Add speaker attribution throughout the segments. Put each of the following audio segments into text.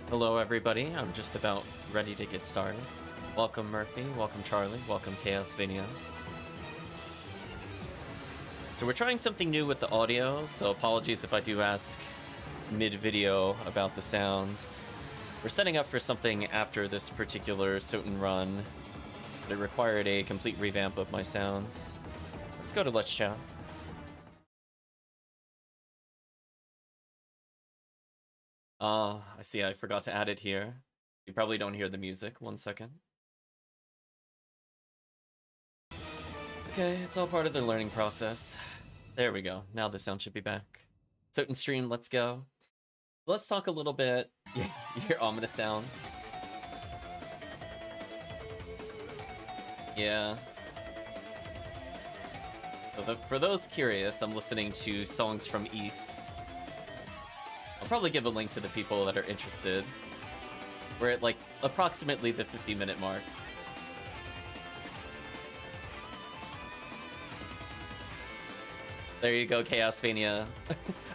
Speaker 1: Hello everybody, I'm just about ready to get started. Welcome Murphy, welcome Charlie, welcome Chaosvania. So we're trying something new with the audio, so apologies if I do ask mid-video about the sound. We're setting up for something after this particular SotN run, but it required a complete revamp of my sounds. Let's go to Let's Chat. I see I forgot to add it here. You probably don't hear the music. 1 second. Okay, it's all part of the learning process. There we go. Now the sound should be back. SotN stream, let's go. Let's talk a little bit. Yeah, you hear ominous sounds. Yeah. So for those curious, I'm listening to songs from East. I'll probably give a link to the people that are interested. We're at like approximately the 50-minute mark. There you go, Chaosvania.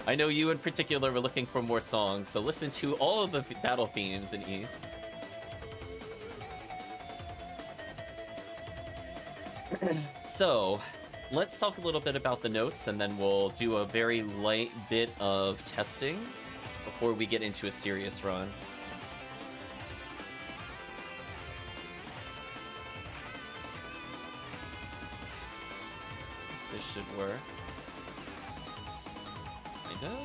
Speaker 1: I know you in particular were looking for more songs, so listen to all of the battle themes in East. So, let's talk a little bit about the notes, and then we'll do a very light bit of testing before we get into a serious run. This should work. Kinda?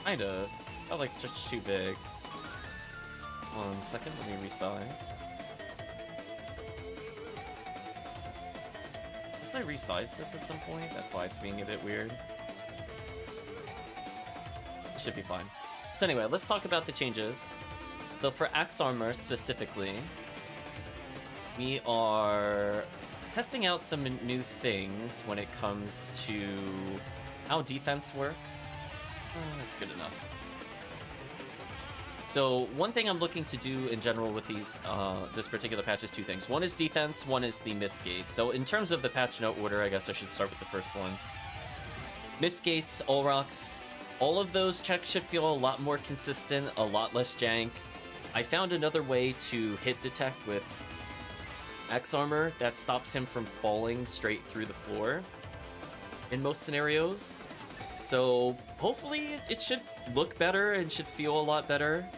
Speaker 1: Kinda. Felt like stretched too big. 1 second, let me resize. I resize this at some point? That's why it's being a bit weird. It should be fine. So anyway, let's talk about the changes. So for Axe Armor specifically, we are testing out some new things when it comes to how defense works. That's good enough. So one thing I'm looking to do in general with these, this particular patch is two things. One is defense, one is the miss gates. So in terms of the patch note order, I guess I should start with the first one. Miss gates, all rocks, all of those checks should feel a lot more consistent, a lot less jank. I found another way to hit detect with Axe Armor that stops him from falling straight through the floor in most scenarios. So hopefully it should look better and should feel a lot better.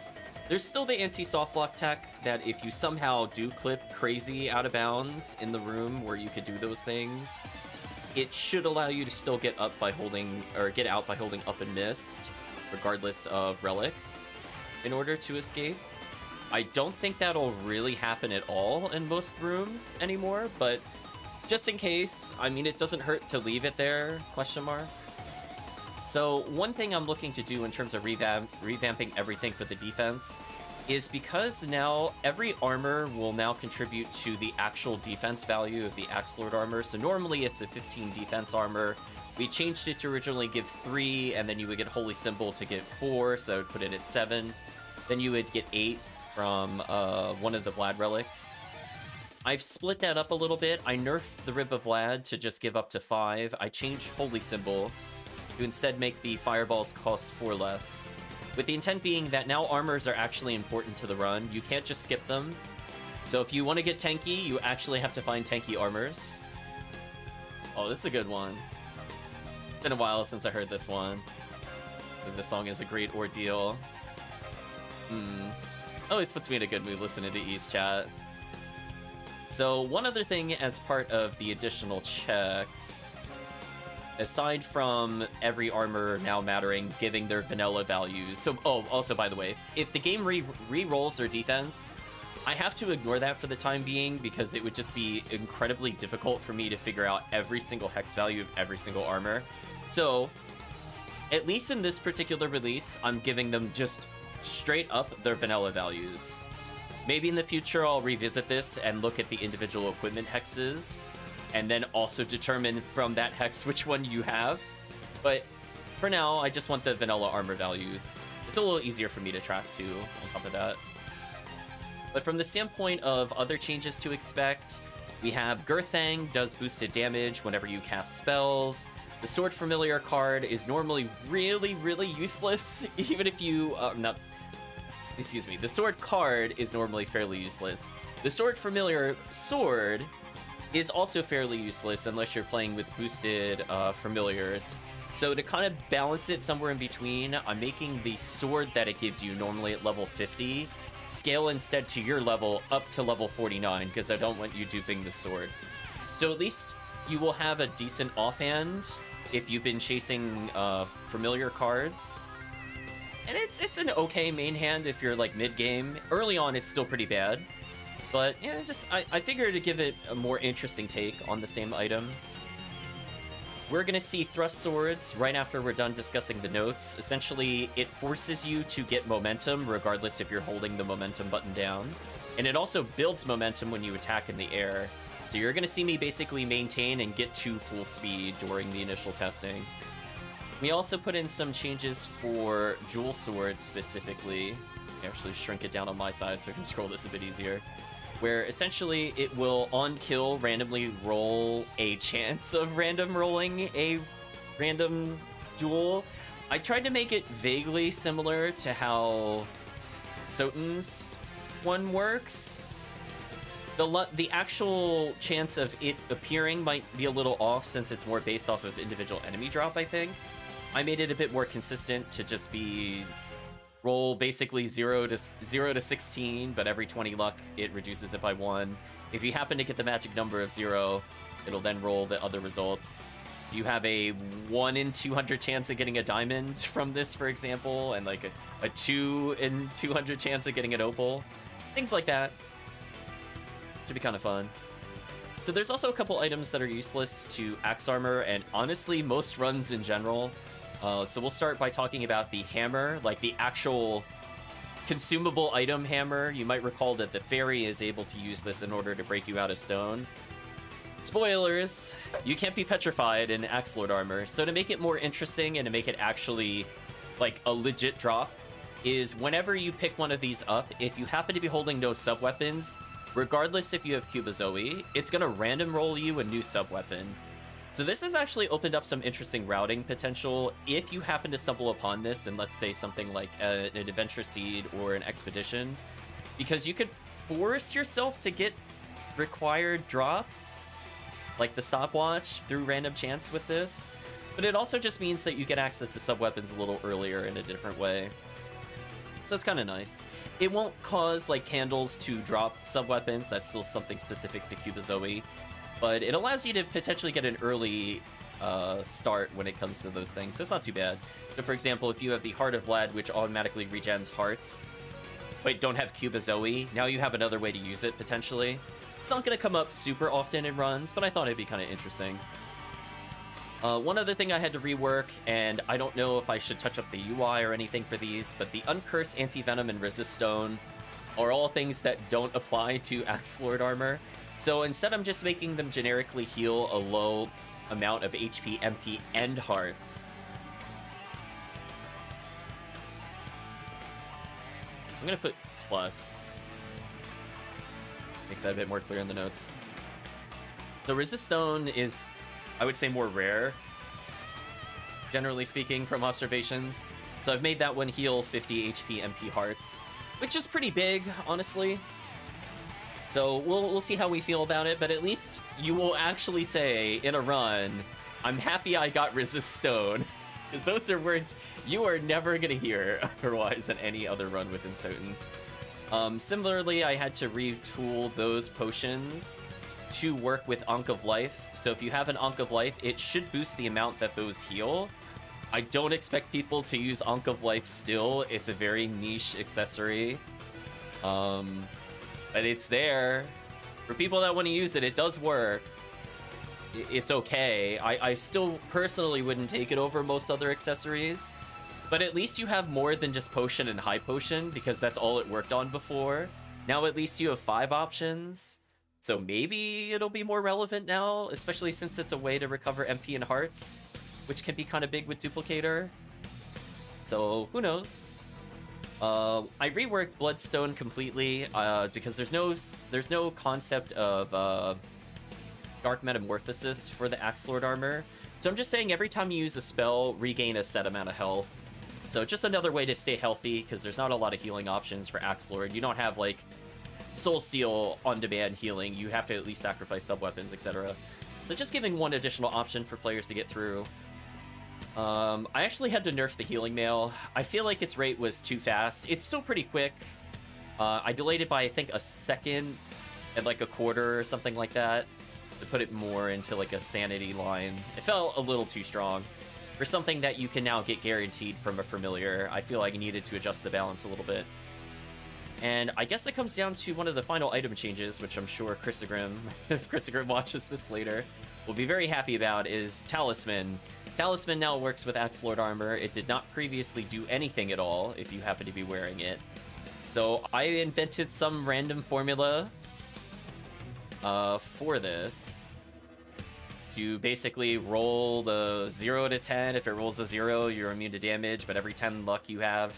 Speaker 1: There's still the anti-soft lock tech that if you somehow do clip crazy out of bounds in the room where you could do those things, it should allow you to still get up by holding, or get out by holding up and missed, regardless of relics, in order to escape. I don't think that'll really happen at all in most rooms anymore, but just in case, I mean, it doesn't hurt to leave it there, question mark. So one thing I'm looking to do in terms of revamping everything for the defense is because now every armor will now contribute to the actual defense value of the Axe Lord armor. So normally it's a 15 defense armor. We changed it to originally give 3, and then you would get Holy Symbol to get 4, so that would put it at 7. Then you would get 8 from one of the Vlad relics. I've split that up a little bit. I nerfed the Rib of Vlad to just give up to 5. I changed Holy Symbol to instead make the fireballs cost 4 less, with the intent being that now armors are actually important to the run. You can't just skip them. So if you want to get tanky, you actually have to find tanky armors. Oh, this is a good one. It's been a while since I heard this one. This song is a great ordeal. Always puts me in a good mood listening to East chat. So one other thing as part of the additional checks, aside from every armor now mattering, giving their vanilla values. So, oh, also, by the way, if the game re-rolls their defense, I have to ignore that for the time being because it would just be incredibly difficult for me to figure out every single hex value of every single armor. So, at least in this particular release, I'm giving them just straight up their vanilla values. Maybe in the future I'll revisit this and look at the individual equipment hexes, and then also determine from that hex which one you have. But for now, I just want the vanilla armor values. It's a little easier for me to track too, on top of that. But from the standpoint of other changes to expect, we have Girthang does boosted damage whenever you cast spells. The Sword Familiar card is normally really, really useless, even if you... excuse me. The Sword card is normally fairly useless. The Sword Familiar sword is also fairly useless unless you're playing with boosted Familiars. So to kind of balance it somewhere in between, I'm making the sword that it gives you normally at level 50 scale instead to your level up to level 49, because I don't want you duping the sword. So at least you will have a decent offhand if you've been chasing familiar cards. And it's an okay main hand if you're like mid-game. Early on, it's still pretty bad. But yeah, I figured to give it a more interesting take on the same item. We're going to see thrust swords right after we're done discussing the notes. Essentially, it forces you to get momentum regardless if you're holding the momentum button down. And it also builds momentum when you attack in the air. So you're going to see me basically maintain and get to full speed during the initial testing. We also put in some changes for Jewel Swords specifically. I actually shrink it down on my side so I can scroll this a bit easier. Where essentially it will on kill randomly roll a chance of random rolling a random jewel. I tried to make it vaguely similar to how SotN's one works. The actual chance of it appearing might be a little off since it's more based off of individual enemy drop, I think. I made it a bit more consistent to just be roll basically 0 to 16, but every 20 luck, it reduces it by 1. If you happen to get the magic number of 0, it'll then roll the other results. If you have a 1 in 200 chance of getting a diamond from this, for example, and like a 2 in 200 chance of getting an opal, things like that. Should be kind of fun. So there's also a couple items that are useless to Axe Armor, and honestly, most runs in general. So we'll start by talking about the hammer, like the actual consumable item hammer. You might recall that the fairy is able to use this in order to break you out of stone. Spoilers, you can't be petrified in Axe Lord armor. So to make it more interesting and to make it actually like a legit drop, is whenever you pick one of these up, if you happen to be holding no sub-weapons, regardless if you have Cuba-Zoe, it's going to random roll you a new sub-weapon. So this has actually opened up some interesting routing potential if you happen to stumble upon this in, let's say, something like an Adventure Seed or an Expedition, because you could force yourself to get required drops, like the stopwatch, through random chance with this, but it also just means that you get access to sub-weapons a little earlier in a different way. So it's kind of nice. It won't cause, like, candles to drop sub-weapons. That's still something specific to Cuba-Zoe. But it allows you to potentially get an early start when it comes to those things. So it's not too bad. So for example, if you have the Heart of Vlad, which automatically regens hearts, but don't have Cuba-Zoe, now you have another way to use it, potentially. It's not going to come up super often in runs, but I thought it'd be kind of interesting. One other thing I had to rework, and I don't know if I should touch up the UI or anything for these, but the Uncurse, Anti-Venom, and Resist Stone are all things that don't apply to Axe Lord armor. So instead, I'm just making them generically heal a low amount of HP, MP, and hearts. I'm gonna put plus. Make that a bit more clear in the notes. The Resist Stone is, I would say, more rare, generally speaking, from observations. So I've made that one heal 50 HP, MP, hearts, which is pretty big, honestly. So we'll see how we feel about it, but at least you will actually say in a run, I'm happy I got Resist Stone. Because those are words you are never going to hear otherwise in any other run within SotN. Similarly, I had to retool those potions to work with Ankh of Life. So if you have an Ankh of Life, it should boost the amount that those heal. I don't expect people to use Ankh of Life still. It's a very niche accessory. But it's there. For people that want to use it, it does work. It's okay. I still personally wouldn't take it over most other accessories. But at least you have more than just Potion and High Potion, because that's all it worked on before. Now at least you have 5 options. So maybe it'll be more relevant now, especially since it's a way to recover MP and hearts, which can be kind of big with Duplicator. So who knows? I reworked Bloodstone completely because there's no concept of Dark Metamorphosis for the Axe Lord armor, So I'm just saying every time you use a spell, regain a set amount of health. So just another way to stay healthy, because there's not a lot of healing options for Axe Lord. You don't have, like, Soul Steal on-demand healing. You have to at least sacrifice sub-weapons, etc. So just giving one additional option for players to get through. I actually had to nerf the healing mail. I feel like its rate was too fast. It's still pretty quick. I delayed it by, I think, a second and like a quarter or something like that to put it more into like a sanity line. It felt a little too strong. For something that you can now get guaranteed from a familiar, I feel like I needed to adjust the balance a little bit. And I guess that comes down to one of the final item changes, which I'm sure Christogrim, if Christogrim watches this later, will be very happy about, is Talisman. Talisman now works with Axe Lord armor. It did not previously do anything at all if you happen to be wearing it. So I invented some random formula for this. To basically roll the 0 to 10. If it rolls a 0, you're immune to damage, but every 10 luck you have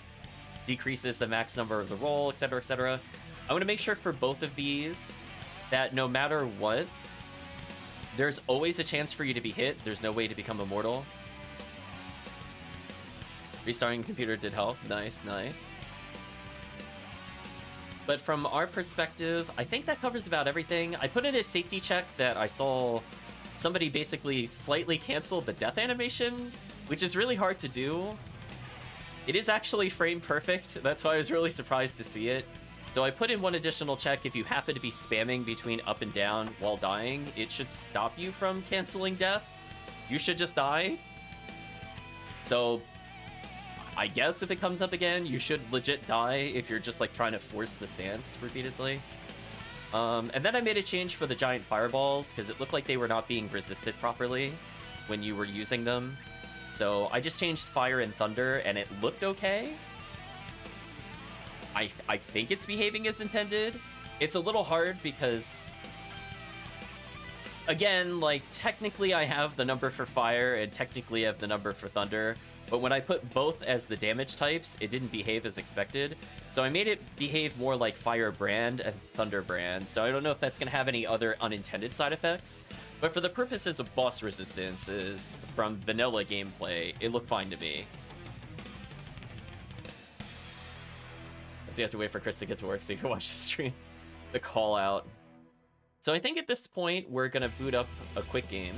Speaker 1: decreases the max number of the roll, etc., etc. I want to make sure for both of these that no matter what, there's always a chance for you to be hit. There's no way to become immortal. Restarting computer did help. Nice, nice. But from our perspective, I think that covers about everything. I put in a safety check that I saw somebody basically slightly canceled the death animation, which is really hard to do. It is actually frame perfect. That's why I was really surprised to see it. So I put in one additional check. If you happen to be spamming between up and down while dying, it should stop you from canceling death. You should just die. So I guess if it comes up again, you should legit die if you're just like trying to force the stance repeatedly. And then I made a change for the giant fireballs because it looked like they were not being resisted properly when you were using them. So I just changed fire and thunder and it looked okay. I think it's behaving as intended. It's a little hard because, again, like technically I have the number for fire and technically I have the number for thunder. But when I put both as the damage types, it didn't behave as expected. So I made it behave more like Fire Brand and Thunder Brand. So I don't know if that's going to have any other unintended side effects. But for the purposes of boss resistances from vanilla gameplay, it looked fine to me. So you have to wait for Chris to get to work so you can watch the stream. The call out. So I think at this point, we're going to boot up a quick game.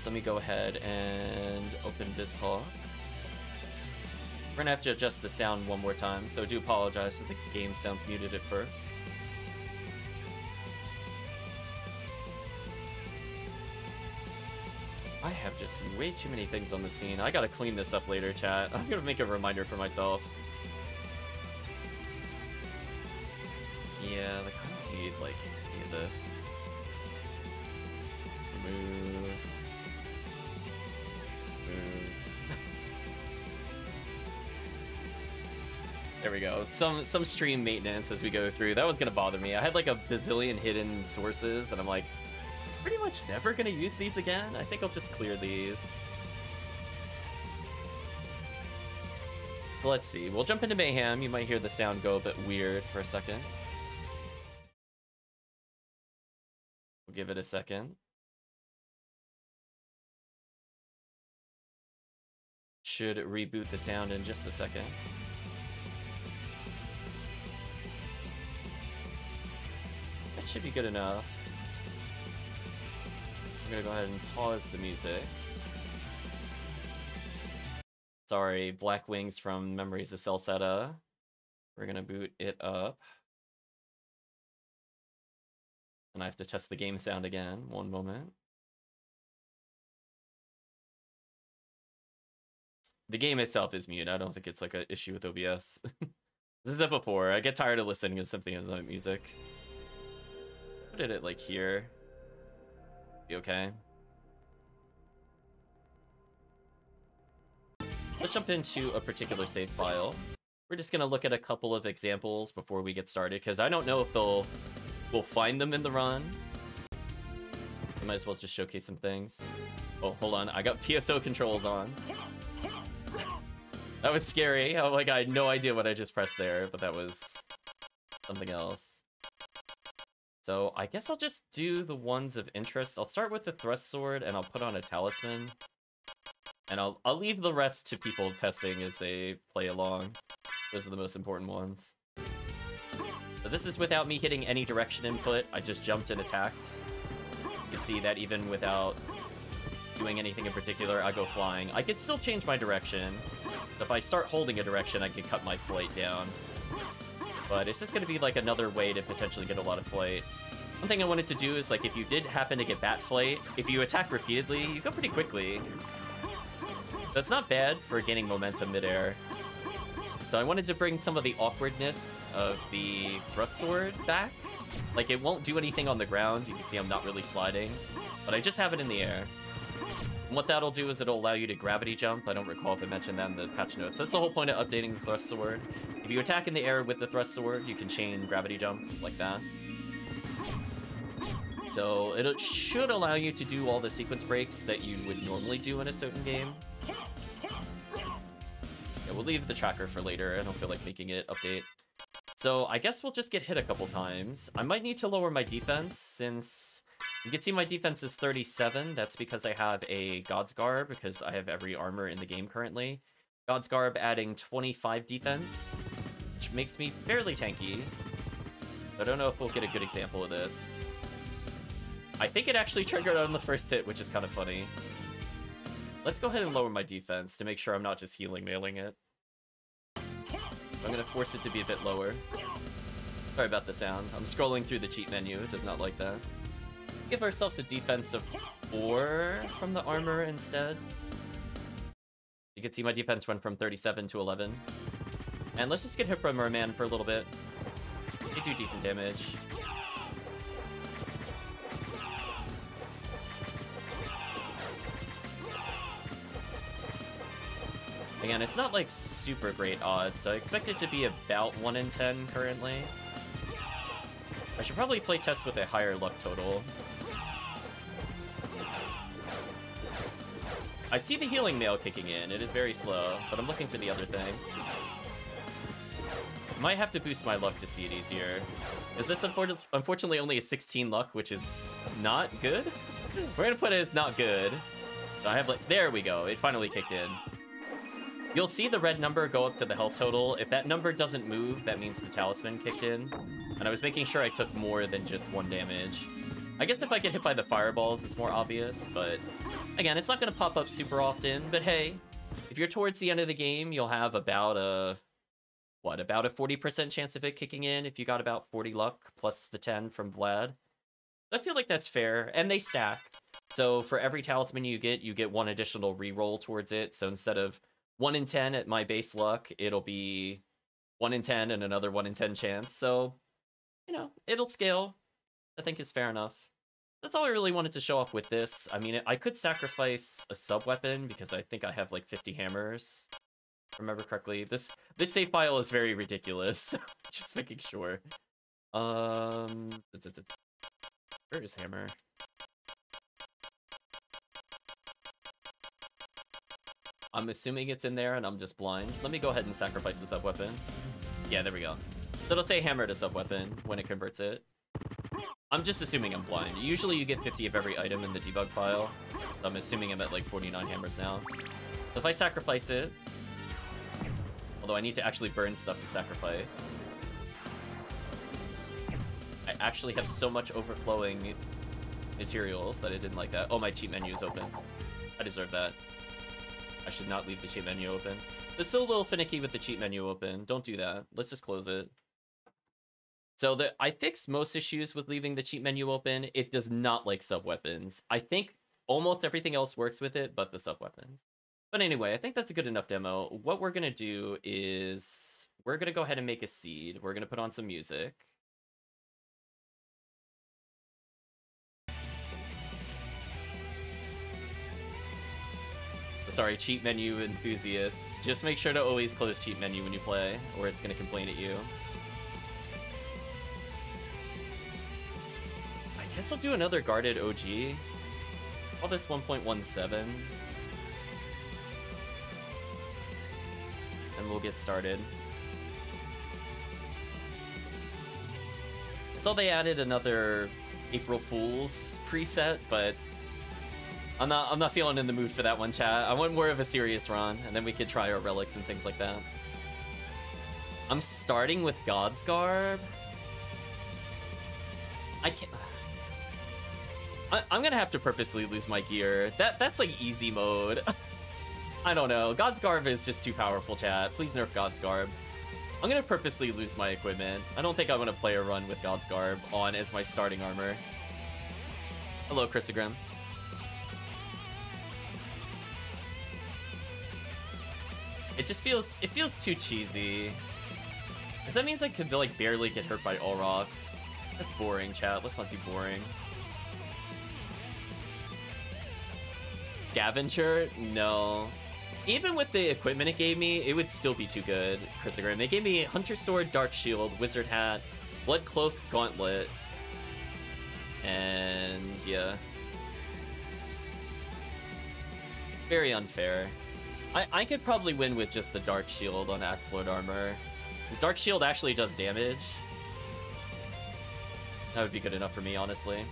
Speaker 1: Let me go ahead and open this hall. We're gonna have to adjust the sound one more time, so I do apologize if the game sounds muted at first. I have just way too many things on the scene. I gotta clean this up later, chat. I'm gonna make a reminder for myself. Yeah, like, I don't need, like, any of this. Remove. There we go. Some stream maintenance as we go through. That was gonna bother me. I had like a bazillion hidden sources that I'm like, pretty much never gonna use these again. I think I'll just clear these. So let's see. We'll jump into Mayhem. You might hear the sound go a bit weird for a second. We'll give it a second. Should reboot the sound in just a second. That should be good enough. I'm gonna go ahead and pause the music. Sorry, Black Wings from Memories of Celceta. We're gonna boot it up. And I have to test the game sound again. One moment. The game itself is mute. I don't think it's like an issue with OBS. This is it before. I get tired of listening to something in the music. Put it like here. Be okay. Let's jump into a particular save file. We're just gonna look at a couple of examples before we get started, because I don't know if we'll find them in the run. I might as well just showcase some things. Oh, hold on. I got PSO controls on. That was scary. I'm like, I had no idea what I just pressed there, but that was something else. So I guess I'll just do the ones of interest. I'll start with the thrust sword, and I'll put on a talisman. And I'll leave the rest to people testing as they play along. Those are the most important ones. So this is without me hitting any direction input. I just jumped and attacked. You can see that even without doing anything in particular, I go flying. I could still change my direction. So if I start holding a direction, I can cut my flight down. But it's just going to be like another way to potentially get a lot of flight. One thing I wanted to do is, like, if you did happen to get bat flight, if you attack repeatedly, you go pretty quickly. That's not bad for gaining momentum midair. So I wanted to bring some of the awkwardness of the thrust sword back. Like, it won't do anything on the ground. You can see I'm not really sliding. But I just have it in the air. And what that'll do is it'll allow you to gravity jump. I don't recall if I mentioned that in the patch notes. That's the whole point of updating the thrust sword. If you attack in the air with the thrust sword, you can chain gravity jumps like that. So it should allow you to do all the sequence breaks that you would normally do in a SotN game. Yeah, we'll leave the tracker for later. I don't feel like making it update. So I guess we'll just get hit a couple times. I might need to lower my defense since you can see my defense is 37. That's because I have a God's Garb, because I have every armor in the game currently. God's Garb adding 25 defense, which makes me fairly tanky. I don't know if we'll get a good example of this. I think it actually triggered on the first hit, which is kind of funny. Let's go ahead and lower my defense to make sure I'm not just healing nailing it. I'm gonna force it to be a bit lower. Sorry about the sound. I'm scrolling through the cheat menu. It does not like that. Give ourselves a defense of 4 from the armor instead. You can see my defense went from 37 to 11. And let's just get hit by Merman for a little bit. They do decent damage. Again, it's not like super great odds, so I expect it to be about 1 in 10 currently. I should probably play test with a higher luck total. I see the healing mail kicking in. It is very slow, but I'm looking for the other thing. Might have to boost my luck to see it easier. Is this unfortunately only a 16 luck, which is not good? We're gonna put it as not good. I have like, there we go. It finally kicked in. You'll see the red number go up to the health total. If that number doesn't move, that means the talisman kicked in. And I was making sure I took more than just 1 damage. I guess if I get hit by the fireballs, it's more obvious, but again, it's not going to pop up super often. But hey, if you're towards the end of the game, you'll have about a, about a 40% chance of it kicking in if you got about 40 luck plus the 10 from Vlad. I feel like that's fair, and they stack. So for every talisman you get 1 additional reroll towards it. So instead of 1 in 10 at my base luck, it'll be 1 in 10 and another 1 in 10 chance. So, you know, it'll scale. I think it's fair enough. That's all I really wanted to show off with this. I mean, I could sacrifice a sub-weapon because I think I have like 50 hammers. If I remember correctly. This save file is very ridiculous. Just making sure. Where is hammer? I'm assuming it's in there and I'm just blind. Let me go ahead and sacrifice the sub-weapon. Yeah, there we go. So it'll say hammer to sub-weapon when it converts it. I'm just assuming I'm blind. Usually you get 50 of every item in the debug file. So I'm assuming I'm at like 49 hammers now. So if I sacrifice it, although I need to actually burn stuff to sacrifice. I actually have so much overflowing materials that I didn't like that. Oh, my cheat menu is open. I deserve that. I should not leave the cheat menu open. It's still a little finicky with the cheat menu open. Don't do that. Let's just close it. So I fixed most issues with leaving the cheat menu open. It does not like sub-weapons. I think almost everything else works with it, but the sub-weapons. But anyway, I think that's a good enough demo. What we're going to do is we're going to go ahead and make a seed. We're going to put on some music. Sorry, cheat menu enthusiasts. Just make sure to always close cheat menu when you play, or it's going to complain at you. I guess I'll do another guarded OG. Call this 1.17. And we'll get started. So they added another April Fool's preset, but I'm not feeling in the mood for that one, chat. I want more of a serious run, and then we could try our relics and things like that. I'm starting with God's Garb. I can't. I'm gonna have to purposely lose my gear. That's like easy mode. I don't know. God's Garb is just too powerful, chat. Please nerf God's Garb. I'm gonna purposely lose my equipment. I don't think I want to play a run with God's Garb on as my starting armor. Hello, Christogrim. It just feels too cheesy. Because that means I could like barely get hurt by all rocks. That's boring, chat. Let's not do boring. Scavenger? No. Even with the equipment it gave me, it would still be too good, Christogrim. They gave me Hunter Sword, Dark Shield, Wizard Hat, Blood Cloak, Gauntlet, and yeah. Very unfair. I could probably win with just the Dark Shield on Axe Lord armor. Because Dark Shield actually does damage. That would be good enough for me, honestly.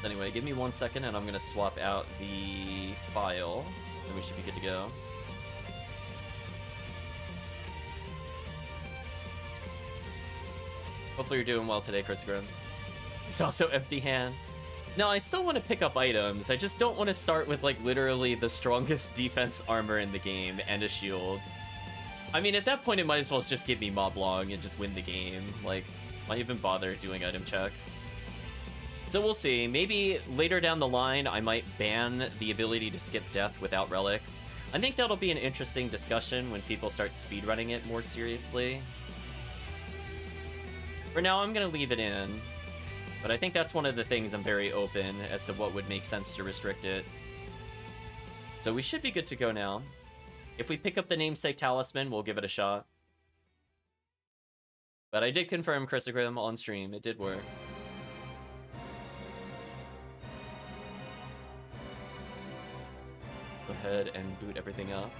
Speaker 1: Anyway, give me 1 second and I'm gonna swap out the file, and we should be good to go. Hopefully you're doing well today, Christogrim. It's also empty hand. No, I still want to pick up items. I just don't want to start with like literally the strongest defense armor in the game and a shield. I mean, at that point it might as well just give me Mob Long and just win the game. Like, why even bother doing item checks? So we'll see. Maybe later down the line, I might ban the ability to skip death without relics. I think that'll be an interesting discussion when people start speedrunning it more seriously. For now, I'm going to leave it in. But I think that's one of the things I'm very open as to what would make sense to restrict it. So we should be good to go now. If we pick up the namesake talisman, we'll give it a shot. But I did confirm Christogrim on stream. It did work. Go ahead and boot everything up.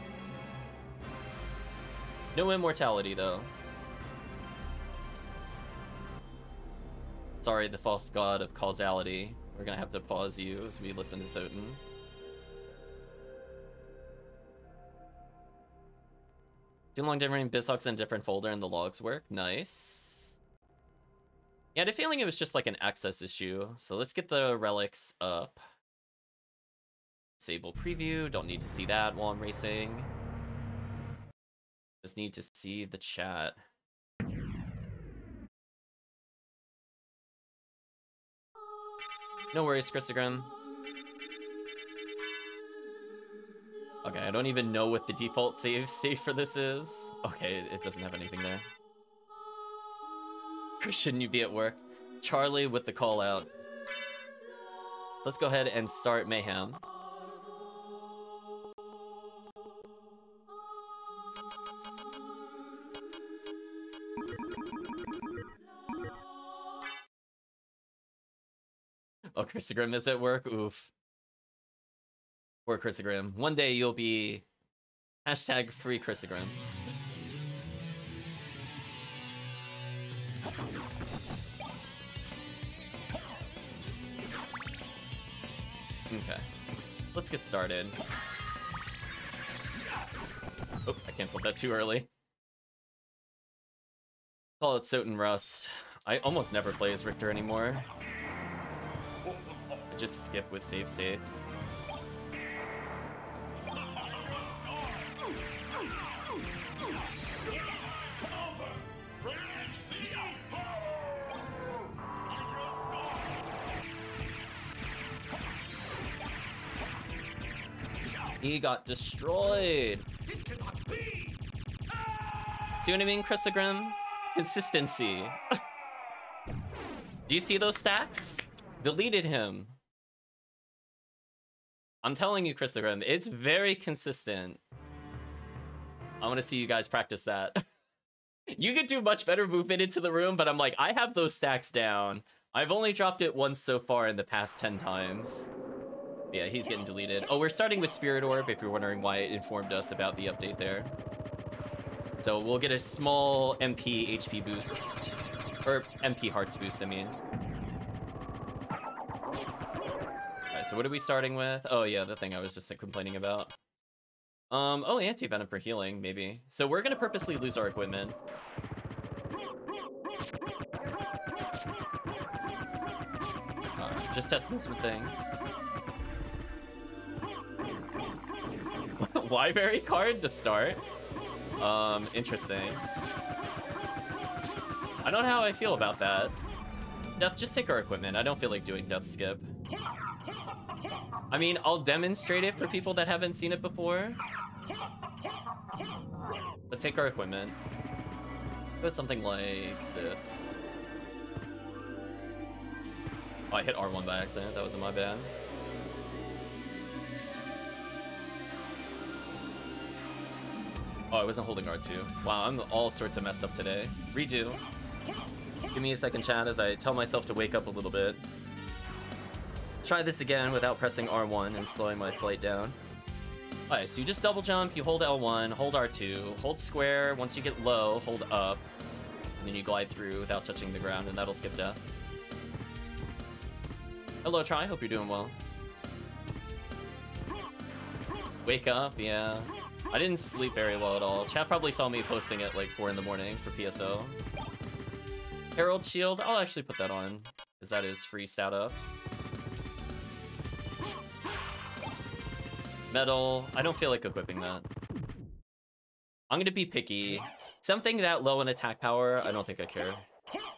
Speaker 1: No immortality, though. Sorry, the false god of causality. We're gonna have to pause you as we listen to SotN. Too long different Bizhawks in a different folder and the logs work. Nice. Yeah, I had a feeling it was just like an access issue. So let's get the relics up. Disable preview. Don't need to see that while I'm racing. Just need to see the chat. No worries, Christogrim. Okay, I don't even know what the default save state for this is. Okay, it doesn't have anything there. Shouldn't you be at work? Charlie with the call out. Let's go ahead and start Mayhem. Oh, Christogrim is at work? Oof. Poor Christogrim. One day you'll be hashtag free Christogrim. Okay. Let's get started. Oh, I canceled that too early. Call it SotN Rust. I almost never play as Richter anymore. I just skip with save states. He got destroyed. This cannot be. See what I mean, Christogrim? Consistency. Do you see those stacks? Deleted him. I'm telling you, Christogrim, it's very consistent. I want to see you guys practice that. You could do much better movement into the room, but I'm like, I have those stacks down. I've only dropped it once so far in the past 10 times. Yeah, he's getting deleted. Oh, we're starting with Spirit Orb, if you're wondering why it informed us about the update there. So we'll get a small MP HP boost. Or MP hearts boost, I mean. Alright, so what are we starting with? Oh yeah, the thing I was just complaining about. Oh, anti-venom for healing, maybe. So we're gonna purposely lose our equipment. Just testing something. Library card to start? Interesting. I don't know how I feel about that. Death, just take our equipment. I don't feel like doing death skip. I mean, I'll demonstrate it for people that haven't seen it before. But take our equipment. Do something like this. Oh, I hit R1 by accident. That wasn't my bad. Oh, I wasn't holding R2. Wow, I'm all sorts of messed up today. Redo. Give me a second, chat, as I tell myself to wake up a little bit. Try this again without pressing R1 and slowing my flight down. Alright, so you just double jump, you hold L1, hold R2, hold square. Once you get low, hold up. And then you glide through without touching the ground, and that'll skip death. Hello, Try. Hope you're doing well. Wake up, yeah. I didn't sleep very well at all. Chat probably saw me posting at like 4 in the morning for PSO. Herald Shield. I'll actually put that on, because that is free stat ups. Metal. I don't feel like equipping that. I'm gonna be picky. Something that low in attack power, I don't think I care.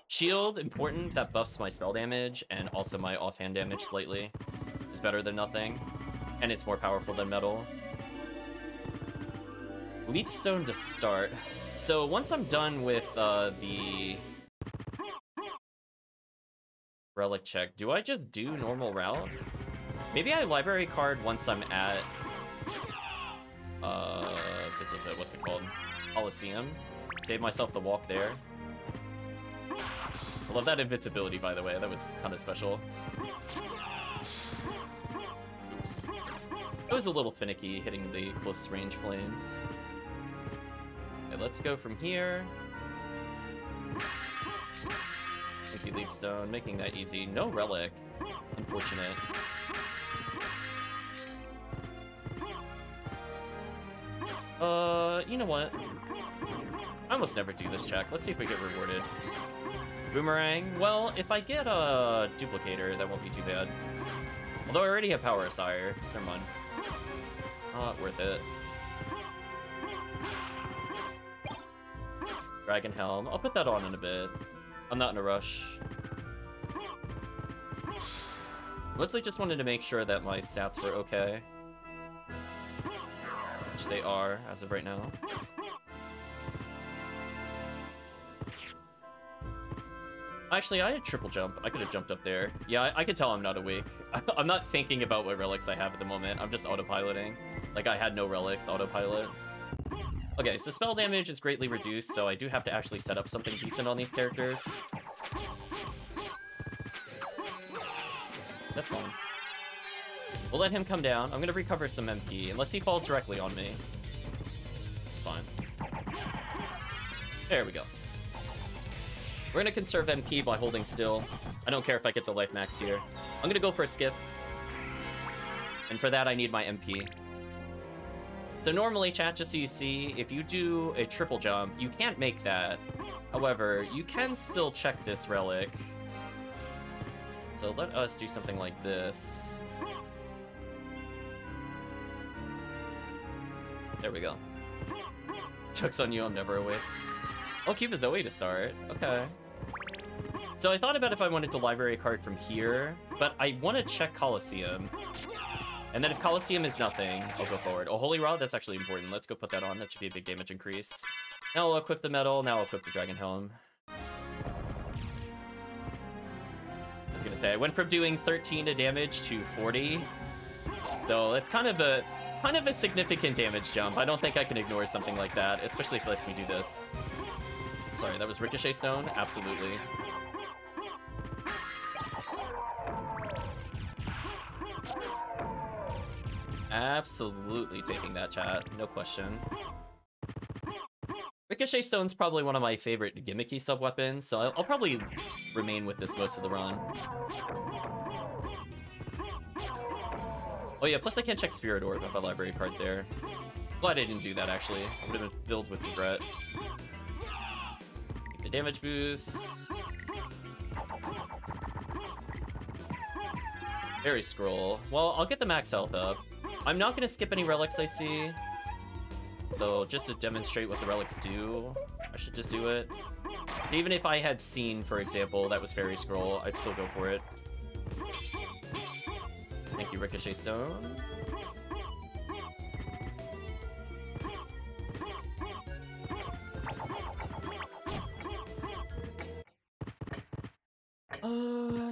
Speaker 1: Shield, important, that buffs my spell damage and also my offhand damage slightly. It's better than nothing. And it's more powerful than metal. Leapstone to start. So once I'm done with the relic check, do I just do normal route? Maybe I library card once I'm at what's it called? Coliseum. Save myself the walk there. I love that invincibility, by the way. That was kind of special. Oops. It was a little finicky hitting the close range flames. Okay, let's go from here. Thank you, Leapstone. Making that easy. No relic. Unfortunate. You know what? I almost never do this check. Let's see if we get rewarded. Boomerang. Well, if I get a duplicator, that won't be too bad. Although I already have Power of Sire, so never mind. Not worth it. Dragon Helm. I'll put that on in a bit. I'm not in a rush. Mostly just wanted to make sure that my stats were okay. Which they are, as of right now. Actually, I had triple jump. I could have jumped up there. Yeah, I could tell I'm not awake. I'm not thinking about what relics I have at the moment. I'm just autopiloting. Like, I had no relics, autopilot. Okay, so spell damage is greatly reduced, so I do have to actually set up something decent on these characters. That's fine. We'll let him come down. I'm gonna recover some MP, unless he falls directly on me. It's fine. There we go. We're gonna conserve MP by holding still. I don't care if I get the life max here. I'm gonna go for a skip. And for that, I need my MP. So normally, chat, just so you see, if you do a triple jump, you can't make that. However, you can still check this relic. So let us do something like this. There we go. Joke's on you, I'm never awake. I'll keep a Zoe to start. Okay. So I thought about if I wanted to library card from here, but I want to check Coliseum. And then if Coliseum is nothing, I'll go forward. Oh, Holy Rod, that's actually important. Let's go put that on. That should be a big damage increase. Now I'll equip the metal. Now I'll equip the Dragon Helm. I was gonna say, I went from doing 13 to damage to 40. So that's kind of a significant damage jump. I don't think I can ignore something like that, especially if it lets me do this. Sorry, that was Ricochet Stone? Absolutely. Absolutely taking that, chat. No question. Ricochet Stone's probably one of my favorite gimmicky sub-weapons, so I'll probably remain with this most of the run. Oh yeah, plus I can't check Spirit Orb with a library card there. Glad I didn't do that, actually. I would have been filled with regret. Take the damage boost. Fairy Scroll. Well, I'll get the max health up. I'm not going to skip any relics I see. So, just to demonstrate what the relics do, I should just do it. Even if I had seen, for example, that was Fairy Scroll, I'd still go for it. Thank you, Ricochet Stone.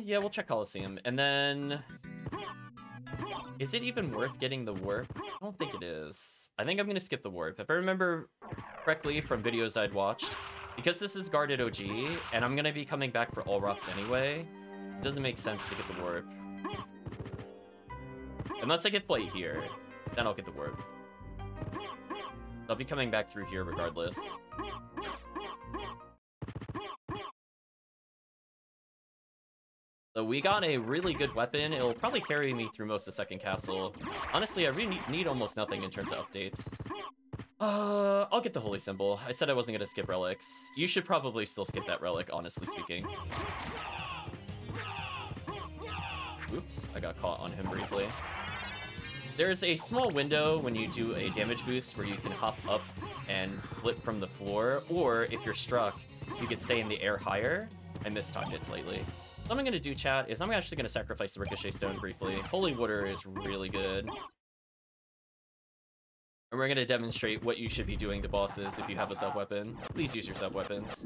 Speaker 1: Yeah, we'll check Coliseum. And then... Is it even worth getting the warp? I don't think it is. I think I'm gonna skip the warp. If I remember correctly from videos I'd watched, because this is guarded OG, and I'm gonna be coming back for all rocks anyway, it doesn't make sense to get the warp. Unless I get flight here, then I'll get the warp. I'll be coming back through here regardless. So we got a really good weapon. It'll probably carry me through most of second castle. Honestly, I really need almost nothing in terms of updates. I'll get the holy symbol. I said I wasn't gonna skip relics. You should probably still skip that relic, honestly speaking. Oops, I got caught on him briefly. There's a small window when you do a damage boost where you can hop up and flip from the floor, or if you're struck, you can stay in the air higher. I mistimed it slightly. What I'm going to do, chat, is I'm actually going to sacrifice the Ricochet Stone briefly. Holy Water is really good. And we're going to demonstrate what you should be doing to bosses if you have a sub-weapon. Please use your sub-weapons.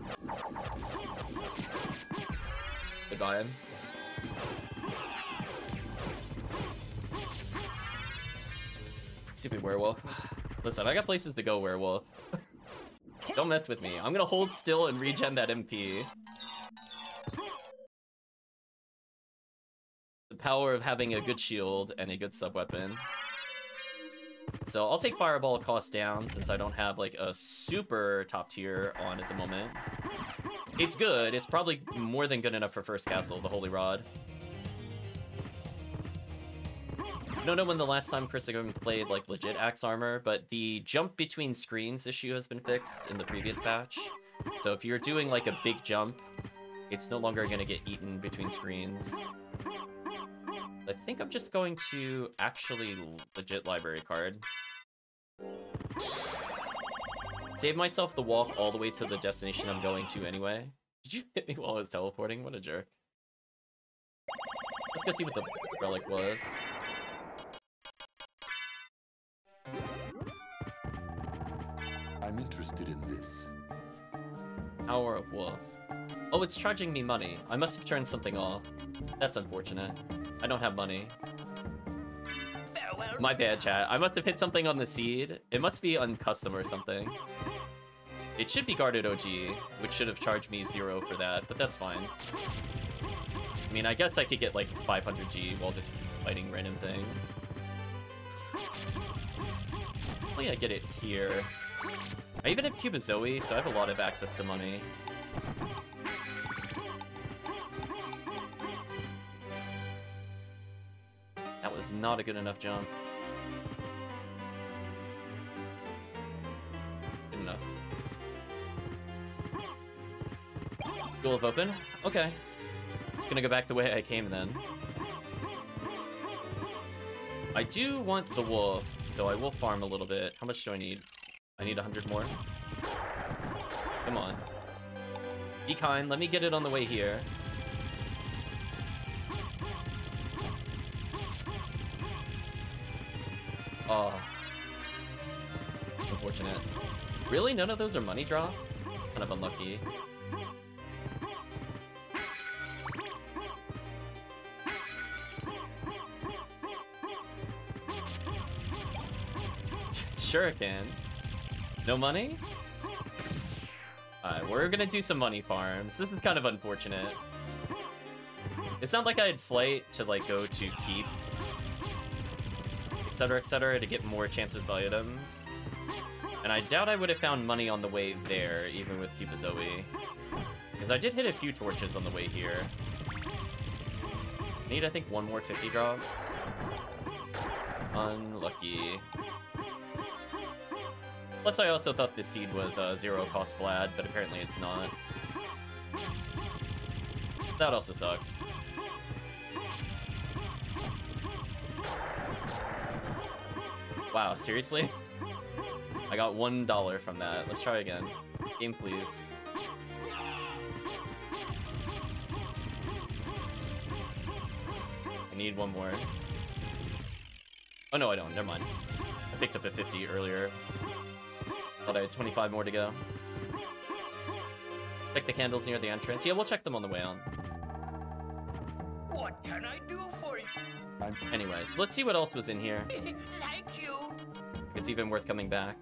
Speaker 1: Goodbye. Stupid werewolf. Listen, I got places to go, werewolf. Don't mess with me. I'm going to hold still and regen that MP. The power of having a good shield and a good sub-weapon. So I'll take Fireball cost down since I don't have like a super top tier on at the moment. It's good. It's probably more than good enough for first castle, the Holy Rod. I don't know when the last time Chris played like legit axe armor, but the jump between screens issue has been fixed in the previous patch. So if you're doing like a big jump, it's no longer going to get eaten between screens. I think I'm just going to actually legit library card. Save myself the walk all the way to the destination I'm going to anyway. Did you hit me while I was teleporting? What a jerk. Let's go see what the relic was.
Speaker 2: I'm interested in this.
Speaker 1: Hour of Wolf. Oh, it's charging me money. I must have turned something off. That's unfortunate. I don't have money. My bad, chat. I must have hit something on the seed. It must be on custom or something. It should be guarded OG, which should have charged me 0 for that, but that's fine. I mean, I guess I could get like 500G while just fighting random things. Hopefully I get it here. I even have Cubazoe, so I have a lot of access to money. That was not a good enough jump. Good enough. Jewel of Open? Okay. Just gonna go back the way I came then. I do want the wolf, so I will farm a little bit. How much do I need? I need 100 more. Come on. Be kind, let me get it on the way here. Oh. Unfortunate. Really? None of those are money drops? Kind of unlucky. Shuriken. No money? Alright, we're gonna do some money farms. This is kind of unfortunate. It sounded like I had flight to like go to keep, etc., to get more chances of items. And I doubt I would have found money on the way there, even with Cuba Zoe. Because I did hit a few torches on the way here. Need, I think, one more 50 drop. Unlucky. Plus, I also thought this seed was zero cost Vlad, but apparently it's not. That also sucks. Wow, seriously? I got $1 from that. Let's try again. Game, please. I need one more. Oh no, I don't. Never mind. I picked up a 50 earlier. Thought I had 25 more to go. Check the candles near the entrance. Yeah, we'll check them on the way on.
Speaker 3: What can I do for you?
Speaker 1: Anyways, let's see what else was in here.
Speaker 3: Thank you.
Speaker 1: If it's even worth coming back.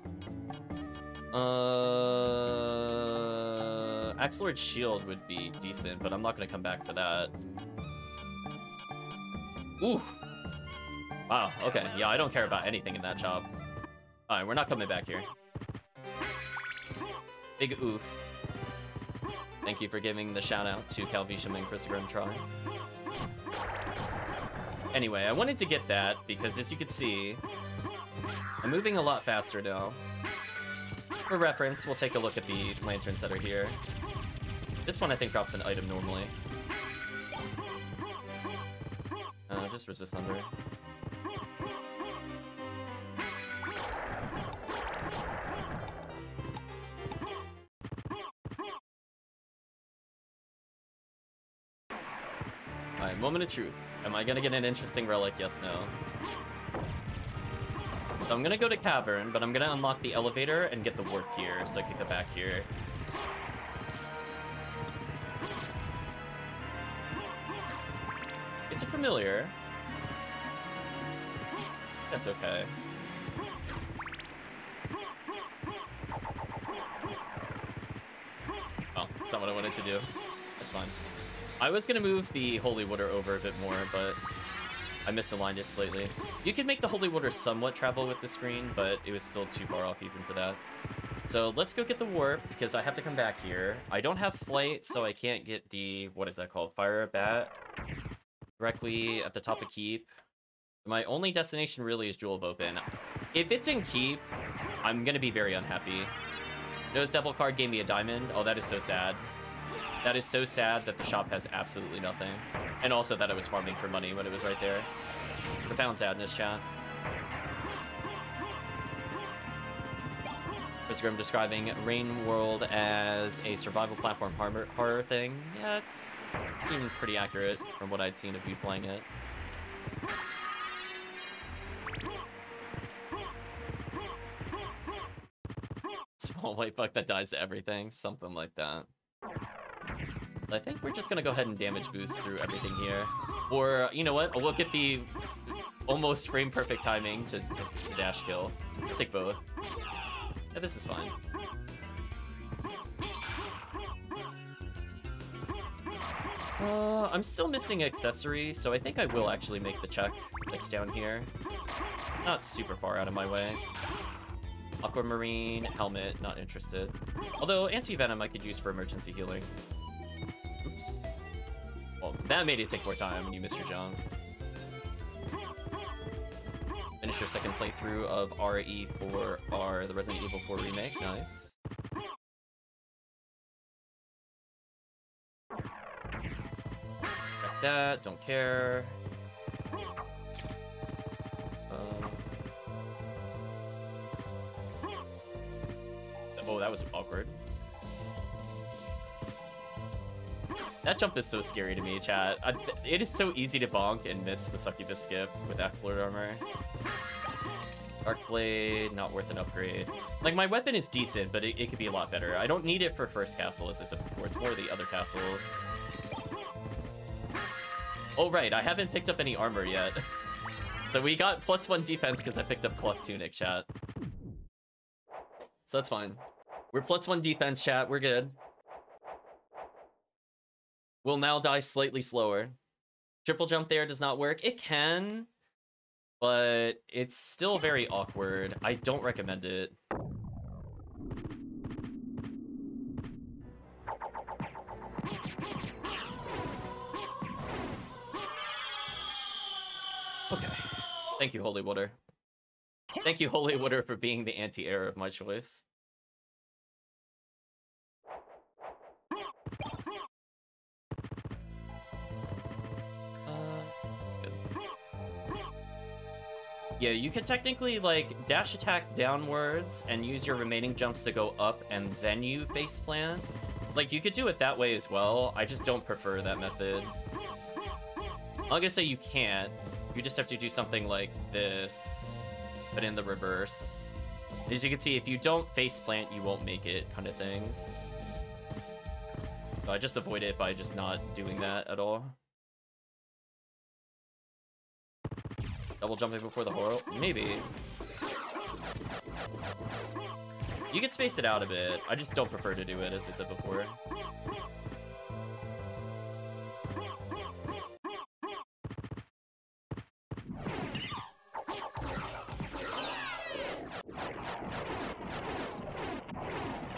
Speaker 1: Axe Lord's Shield would be decent, but I'm not gonna come back for that. Ooh. Wow, okay. Yeah, I don't care about anything in that shop. Alright, we're not coming back here. Big oof. Thank you for giving the shout out to Calvisham and Chris Grimtry. Anyway, I wanted to get that because, as you can see, I'm moving a lot faster now. For reference, we'll take a look at the lanterns that are here. This one, I think, drops an item normally. Just resist under. Alright, moment of truth. Am I gonna get an interesting relic? Yes, no. So I'm gonna go to Cavern, but I'm gonna unlock the elevator and get the warp here, so I can go back here. It's a familiar. That's okay. Oh, that's not what I wanted to do. That's fine. I was gonna move the Holy Water over a bit more, but I misaligned it slightly. You could make the Holy Water somewhat travel with the screen, but it was still too far off even for that. So let's go get the warp, because I have to come back here. I don't have flight, so I can't get the, what is that called? Fire Bat directly at the top of Keep. My only destination really is Jewel of Open. If it's in Keep, I'm gonna be very unhappy. Nose Devil card gave me a diamond. Oh, that is so sad. That is so sad that the shop has absolutely nothing. And also that I was farming for money when it was right there. Profound sadness, chat. Chris Grim describing Rain World as a survival platform horror thing. Yeah, it's even pretty accurate from what I'd seen of you playing it. Small white bug that dies to everything, something like that. I think we're just gonna go ahead and damage boost through everything here. Or, you know what, we'll get the almost frame perfect timing to dash kill. I'll take both. Yeah, this is fine. I'm still missing accessories, so I think I will actually make the check that's down here. Not super far out of my way. Aquamarine, helmet, not interested. Although anti-venom I could use for emergency healing. Oops. Well, that made it take more time and you missed your jump. Finish your second playthrough of RE4R, the Resident Evil 4 remake. Nice. Got that, don't care. Oh, that was awkward. That jump is so scary to me, chat. It is so easy to bonk and miss the Succubus skip with Axe Lord armor. Dark Blade, not worth an upgrade. Like, my weapon is decent, but it could be a lot better. I don't need it for first castle, as I said before. It's more the other castles. Oh, right, I haven't picked up any armor yet. So we got +1 defense because I picked up Cloth Tunic, chat. So that's fine. We're +1 defense, chat. We're good. We'll now die slightly slower. Triple jump there does not work. It can, but it's still very awkward. I don't recommend it. Thank you, Holy Water. Thank you, Holy Water, for being the anti-air of my choice. Yeah, you could technically, like, dash attack downwards and use your remaining jumps to go up, and then you face plant. Like, you could do it that way as well. I just don't prefer that method. I'm not gonna say you can't. You just have to do something like this, but in the reverse. As you can see, if you don't face plant, you won't make it, kind of things. So I just avoid it by just not doing that at all. Double jumping before the horror? Maybe. You can space it out a bit. I just don't prefer to do it, as I said before.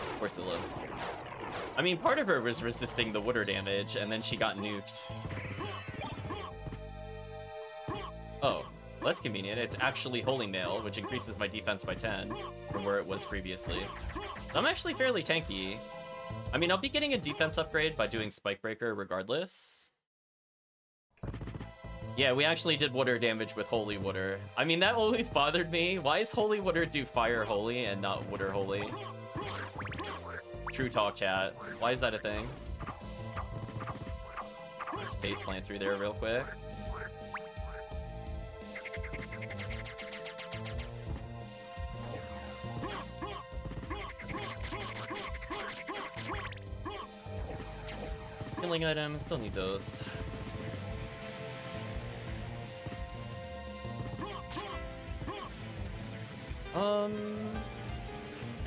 Speaker 1: Of course it lived. I mean, part of her was resisting the water damage, and then she got nuked. Oh. Well, that's convenient. It's actually Holy Mail, which increases my defense by 10 from where it was previously. I'm actually fairly tanky. I mean, I'll be getting a defense upgrade by doing Spike Breaker regardless. Yeah, we actually did water damage with Holy Water. I mean, that always bothered me. Why is Holy Water do Fire Holy and not Water Holy? True talk, chat. Why is that a thing? Let's face plant through there real quick. Healing item, still need those. I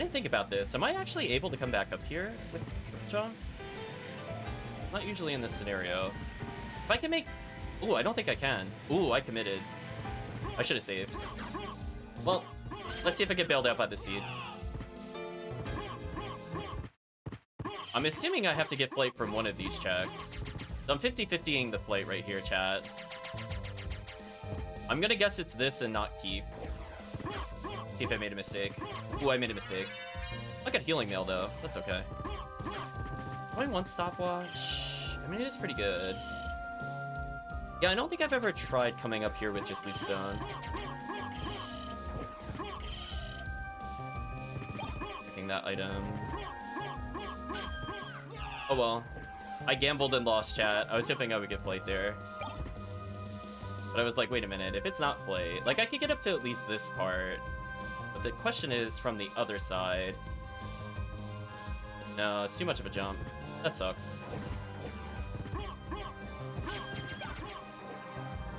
Speaker 1: didn't think about this. Am I actually able to come back up here with John? Not usually in this scenario. If I can make... Ooh, I don't think I can. Ooh, I committed. I should have saved. Well, let's see if I get bailed out by the seed. I'm assuming I have to get flight from one of these checks. So I'm 50-50ing the flight right here, chat. I'm gonna guess it's this and not keep. See if I made a mistake. Ooh, I made a mistake. I got healing mail, though. That's okay. Only one stopwatch. I mean, it is pretty good. Yeah, I don't think I've ever tried coming up here with just Loopstone. Picking that item. Oh well. I gambled and lost, chat. I was hoping I would get flight there. But I was like, wait a minute, if it's not flight... Like, I could get up to at least this part. But the question is from the other side. No, it's too much of a jump. That sucks.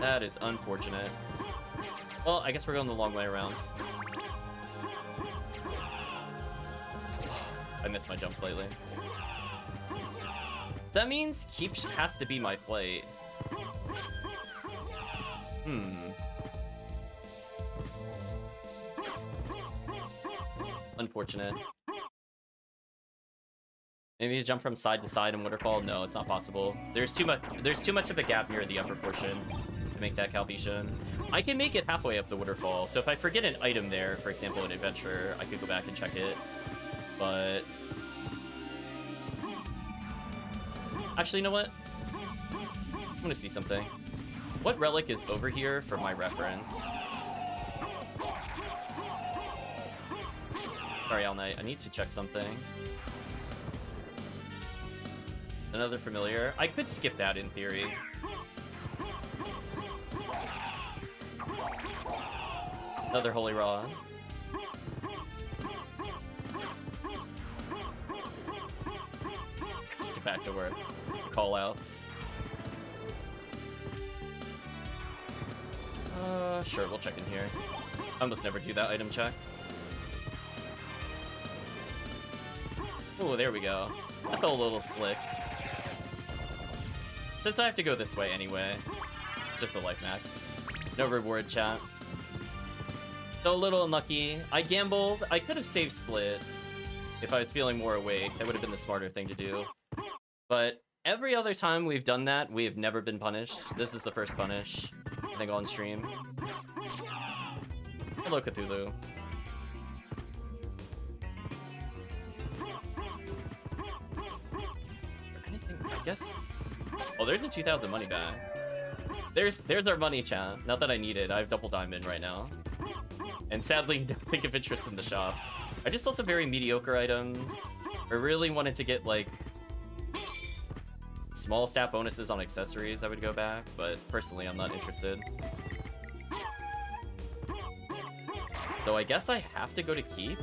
Speaker 1: That is unfortunate. Well, I guess we're going the long way around. I missed my jump slightly. That means keep has to be my flight. Unfortunate. Maybe jump from side to side in Waterfall? No, it's not possible. There's too much of a gap near the upper portion to make that Calvation. I can make it halfway up the Waterfall, so if I forget an item there, for example an adventure, I could go back and check it. But actually, you know what? I'm gonna see something. What relic is over here for my reference? Sorry, All Night. I need to check something. Another familiar. I could skip that in theory. Another Holy Rod. Let's get back to work. Callouts. Sure, we'll check in here. I almost never do that item check. Oh, there we go. That felt a little slick. Since I have to go this way anyway. Just the life max. No reward, chat. So a little unlucky. I gambled. I could have saved split if I was feeling more awake. That would have been the smarter thing to do. But every other time we've done that, we have never been punished. This is the first punish, I think, on stream. Hello, Cthulhu. Anything? I guess. Oh, there's the 2,000 money back. There's our money, chat. Not that I need it. I have double diamond right now. And sadly, nothing of interest in the shop. I just saw some very mediocre items. I really wanted to get, like, small stat bonuses on accessories. I would go back, but personally, I'm not interested. So I guess I have to go to keep.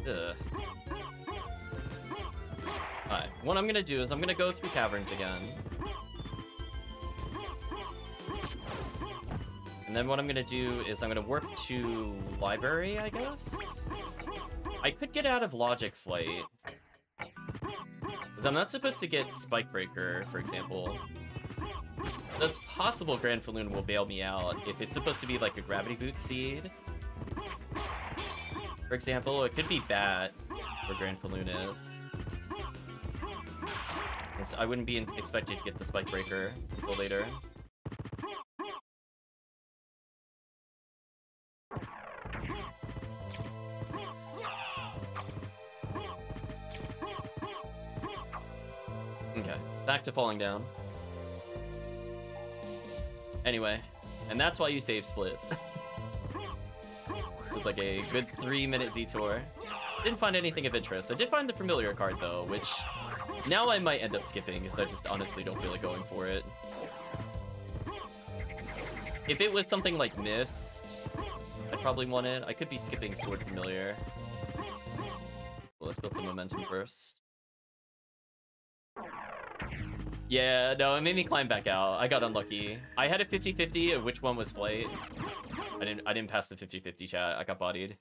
Speaker 1: Ugh. Alright, what I'm gonna do is I'm gonna go through caverns again. And then what I'm gonna do is I'm gonna work to library, I guess? I could get out of logic flight. Because I'm not supposed to get spike breaker, for example. It's possible Grand Falloon will bail me out if it's supposed to be like a gravity boot seed. For example, it could be bat where Grand Falloon is. And so I wouldn't be expected to get the spike breaker until later. Okay, back to falling down. Anyway, and that's why you save split. It was like a good 3-minute detour. Didn't find anything of interest. I did find the familiar card though, which now I might end up skipping because I just honestly don't feel like going for it. If it was something like Mist, I'd probably want it. I could be skipping Sword Familiar. Well, let's build some momentum first. Yeah, no, it made me climb back out. I got unlucky. I had a 50-50 of which one was flight. I didn't pass the 50-50 chat. I got bodied.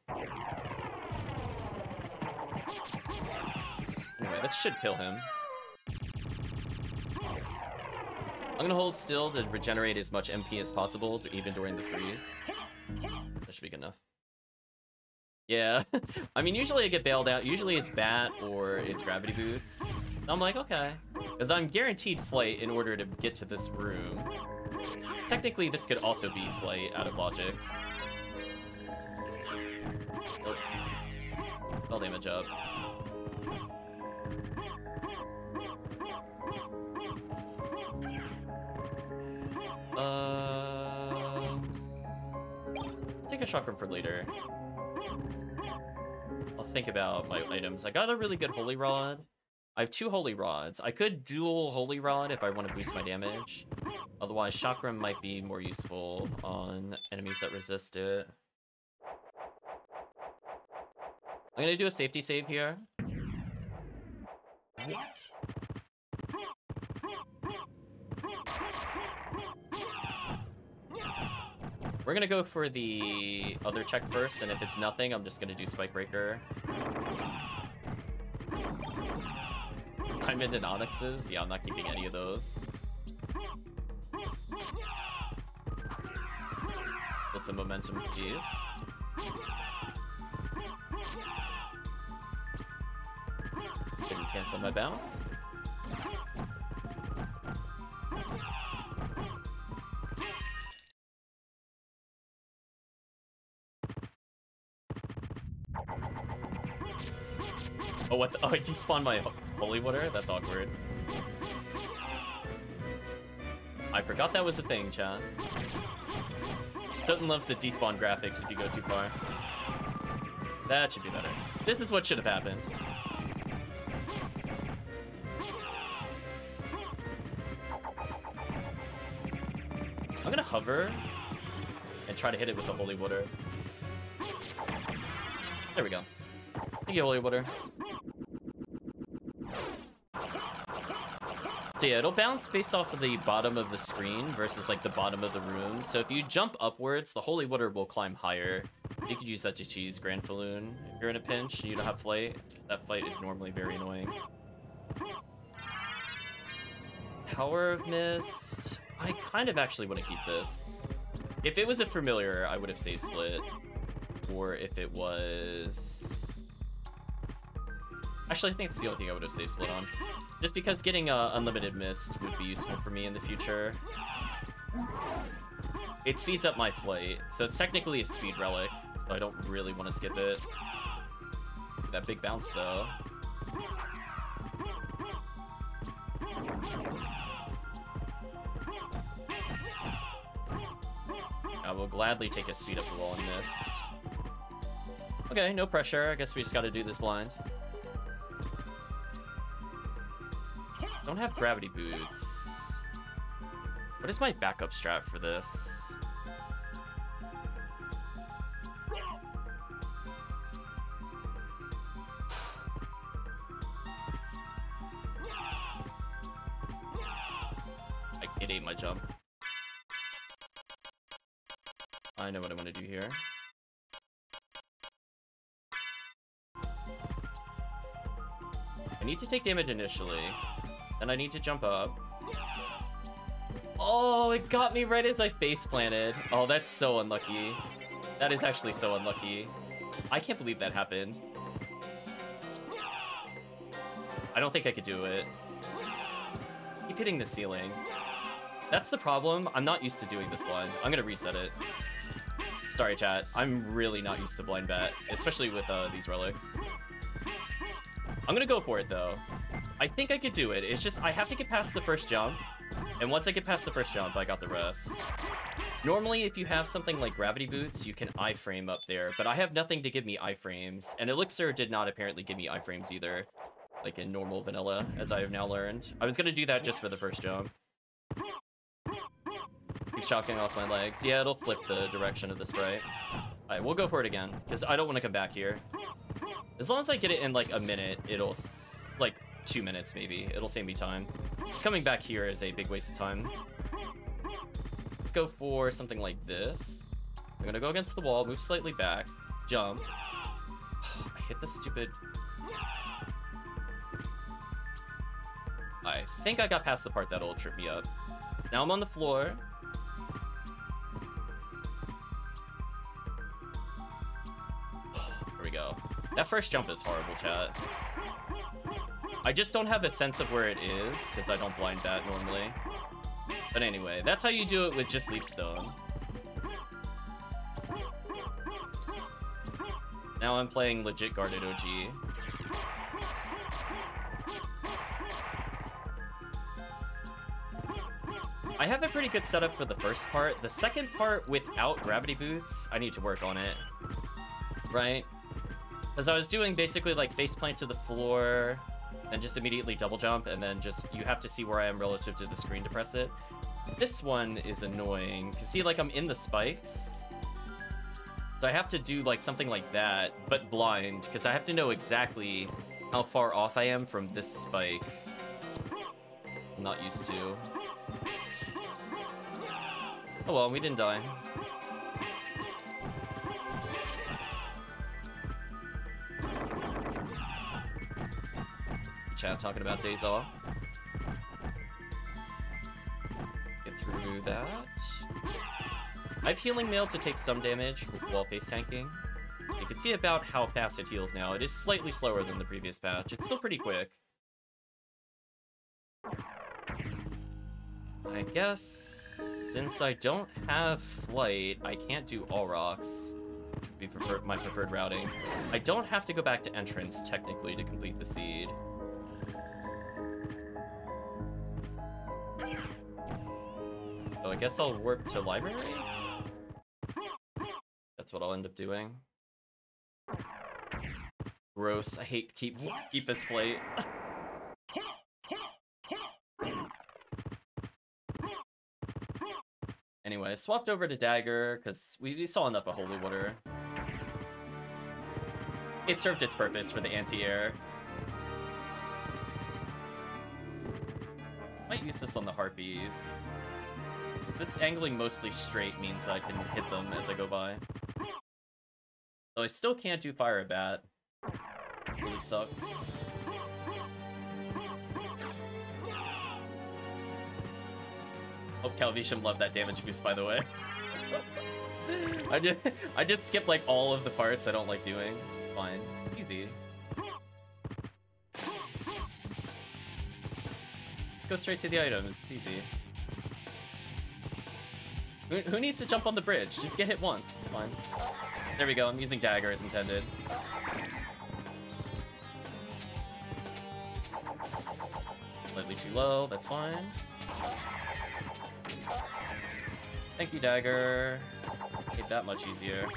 Speaker 1: Anyway, that should kill him. I'm gonna hold still to regenerate as much MP as possible, even during the freeze. That should be good enough. Yeah, I mean, usually I get bailed out. Usually it's bat or it's gravity boots. I'm like, okay. Because I'm guaranteed flight in order to get to this room. Technically, this could also be flight out of logic. Oh. Spell damage up. Take a chakram for later. I'll think about my items. I got a really good holy rod. I have 2 holy rods. I could dual holy rod if I want to boost my damage. Otherwise, chakram might be more useful on enemies that resist it. I'm gonna do a safety save here. We're gonna go for the other check first, and if it's nothing, I'm just gonna do Spike Breaker. Diamond and Onyxes? Yeah, I'm not keeping any of those. Build some momentum, please. Didn't cancel my bounce. Oh, what the? Oh, I despawned my holy water? That's awkward. I forgot that was a thing, chat. SotN loves to despawn graphics if you go too far. That should be better. This is what should have happened. I'm gonna hover and try to hit it with the holy water. There we go. Thank you, holy water. So yeah, it'll bounce based off of the bottom of the screen versus like the bottom of the room. So if you jump upwards, the holy water will climb higher. You could use that to cheese Grand Falloon if you're in a pinch and you don't have flight, because that flight is normally very annoying. Power of Mist. I kind of actually want to keep this. If it was a familiar, I would have saved split. Or if it was... Actually, I think it's the only thing I would have saved split on. Just because getting unlimited mist would be useful for me in the future. It speeds up my flight, so it's technically a speed relic, so I don't really want to skip it. That big bounce, though. I will gladly take a speed up the wall and missed. Okay, no pressure. I guess we just gotta do this blind. Don't have gravity boots. What is my backup strat for this? It ate my jump. I know what I'm gonna do here. I need to take damage initially. Then I need to jump up. Oh, it got me right as I face planted. Oh, that's so unlucky. That is actually so unlucky. I can't believe that happened. I don't think I could do it. Keep hitting the ceiling. That's the problem. I'm not used to doing this blind. I'm gonna reset it. Sorry, chat. I'm really not used to blind bat, especially with these relics. I'm gonna go for it, though. I think I could do it. It's just I have to get past the first jump, and once I get past the first jump, I got the rest. Normally, if you have something like gravity boots, you can iframe up there, but I have nothing to give me iframes, and Elixir did not apparently give me iframes either, like in normal vanilla, as I have now learned. I was gonna do that just for the first jump. Keep shocking off my legs. Yeah, it'll flip the direction of the sprite. Alright, we'll go for it again, because I don't want to come back here. As long as I get it in like a minute, it'll, like 2 minutes maybe, it'll save me time. Just coming back here is a big waste of time. Let's go for something like this. I'm gonna go against the wall, move slightly back, jump. I hit the stupid... I think I got past the part that'll trip me up. Now I'm on the floor. Here we go. That first jump is horrible, chat. I just don't have a sense of where it is, because I don't blind bat normally. But anyway, that's how you do it with just Leapstone. Now I'm playing legit guarded OG. I have a pretty good setup for the first part. The second part, without gravity boots, I need to work on it. Right? Because I was doing basically like faceplant to the floor, then just immediately double jump, and then just, you have to see where I am relative to the screen to press it. This one is annoying, because see, like, I'm in the spikes. So I have to do like something like that, but blind, because I have to know exactly how far off I am from this spike. I'm not used to. Oh well, we didn't die. Chat talking about days off. Get through that. I have healing mail to take some damage while face tanking. You can see about how fast it heals now. It is slightly slower than the previous patch. It's still pretty quick. I guess since I don't have flight, I can't do all rocks, which would be my preferred routing. I don't have to go back to entrance technically to complete the seed. So I guess I'll warp to library? That's what I'll end up doing. Gross, I hate keep this plate. Anyway, I swapped over to Dagger, because we saw enough of Holy Water. It served its purpose for the anti-air. Might use this on the Harpies. Because this angling mostly straight means I can hit them as I go by. So I still can't do Fire Bat. Really sucks. Hope Calvisham loved that damage boost, by the way. I just skip like all of the parts I don't like doing. It's fine. Easy. Let's go straight to the items. It's easy. Who needs to jump on the bridge? Just get hit once. It's fine. There we go. I'm using dagger as intended. Slightly too low. That's fine. Thank you, dagger. Made that much easier.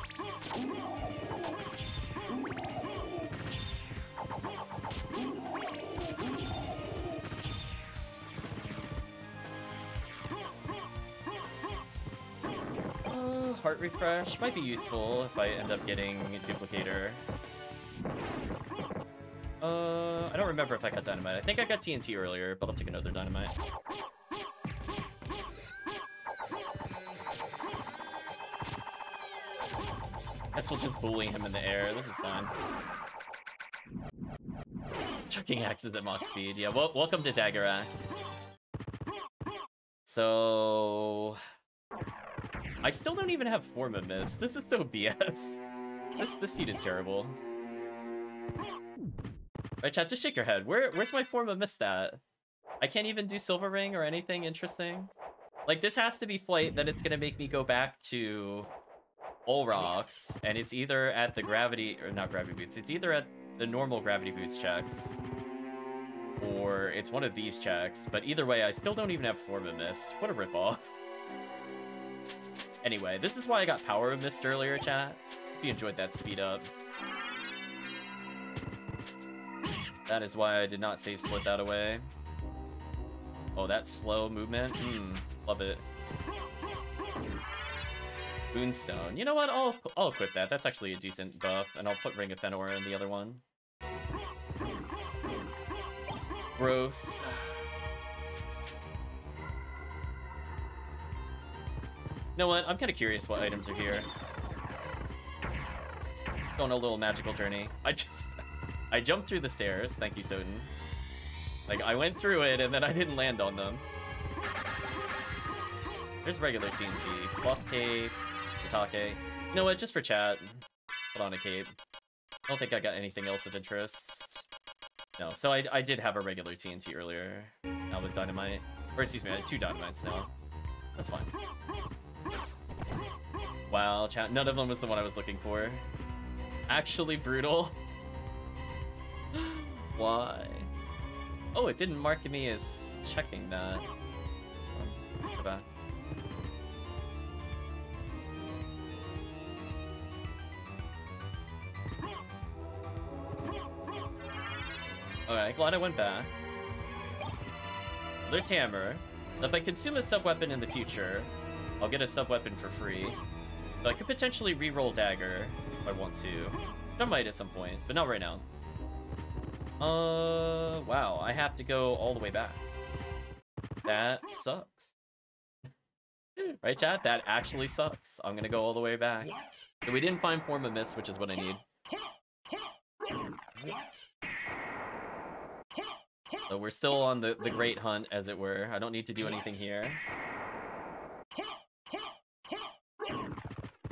Speaker 1: Heart refresh might be useful if I end up getting a duplicator. I don't remember if I got dynamite. I think I got TNT earlier, but I'll take another dynamite. That's what just bullying him in the air. This is fine. Chucking axes at max speed. Yeah, well, welcome to Dagger Axe. So... I still don't even have Form of Mist. This is so BS. This seed is terrible. Right, chat, just shake your head. Where's my Form of Mist at? I can't even do Silver Ring or anything interesting. Like, this has to be Flight that it's gonna make me go back to All Rocks, and it's either at the Gravity, or not Gravity Boots, it's either at the normal Gravity Boots checks, or it's one of these checks, but either way, I still don't even have Form of Mist. What a ripoff. Anyway, this is why I got Power of Mist earlier, chat. If you enjoyed that speed up. That is why I did not save split that away. Oh, that slow movement? Love it. Moonstone. You know what? I'll equip that. That's actually a decent buff, and I'll put Ring of Fenor in the other one. Gross. You know what? I'm kind of curious what items are here. Going a little magical journey. I jumped through the stairs. Thank you, SotN. Like, I went through it, and then I didn't land on them. There's regular TNT. Fluff cape. Atake. You know what? Just for chat. Put on a cape. I don't think I got anything else of interest. No, so I did have a regular TNT earlier. Now with dynamite. Or excuse me, I had 2 dynamites now. That's fine. Wow, chat, none of them was the one I was looking for. Actually brutal. Why? Oh, it didn't mark me as checking that. Go back. Alright, glad I went back. There's hammer. If I consume a sub-weapon in the future, I'll get a sub-weapon for free. So I could potentially re-roll dagger if I want to. I might at some point, but not right now. Wow, I have to go all the way back. That sucks. Right, chat? That actually sucks. I'm gonna go all the way back. So we didn't find Form of Mist, which is what I need. So we're still on the great hunt, as it were. I don't need to do anything here.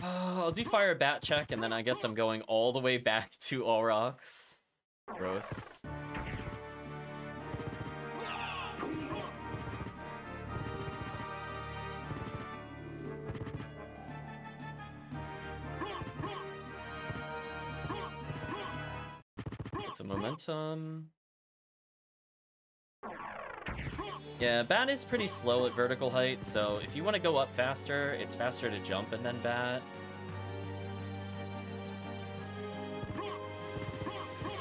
Speaker 1: I'll do fire bat check, and then I guess I'm going all the way back to All Rocks. Gross. Get some momentum. Yeah, bat is pretty slow at vertical height, so if you want to go up faster, it's faster to jump and then bat.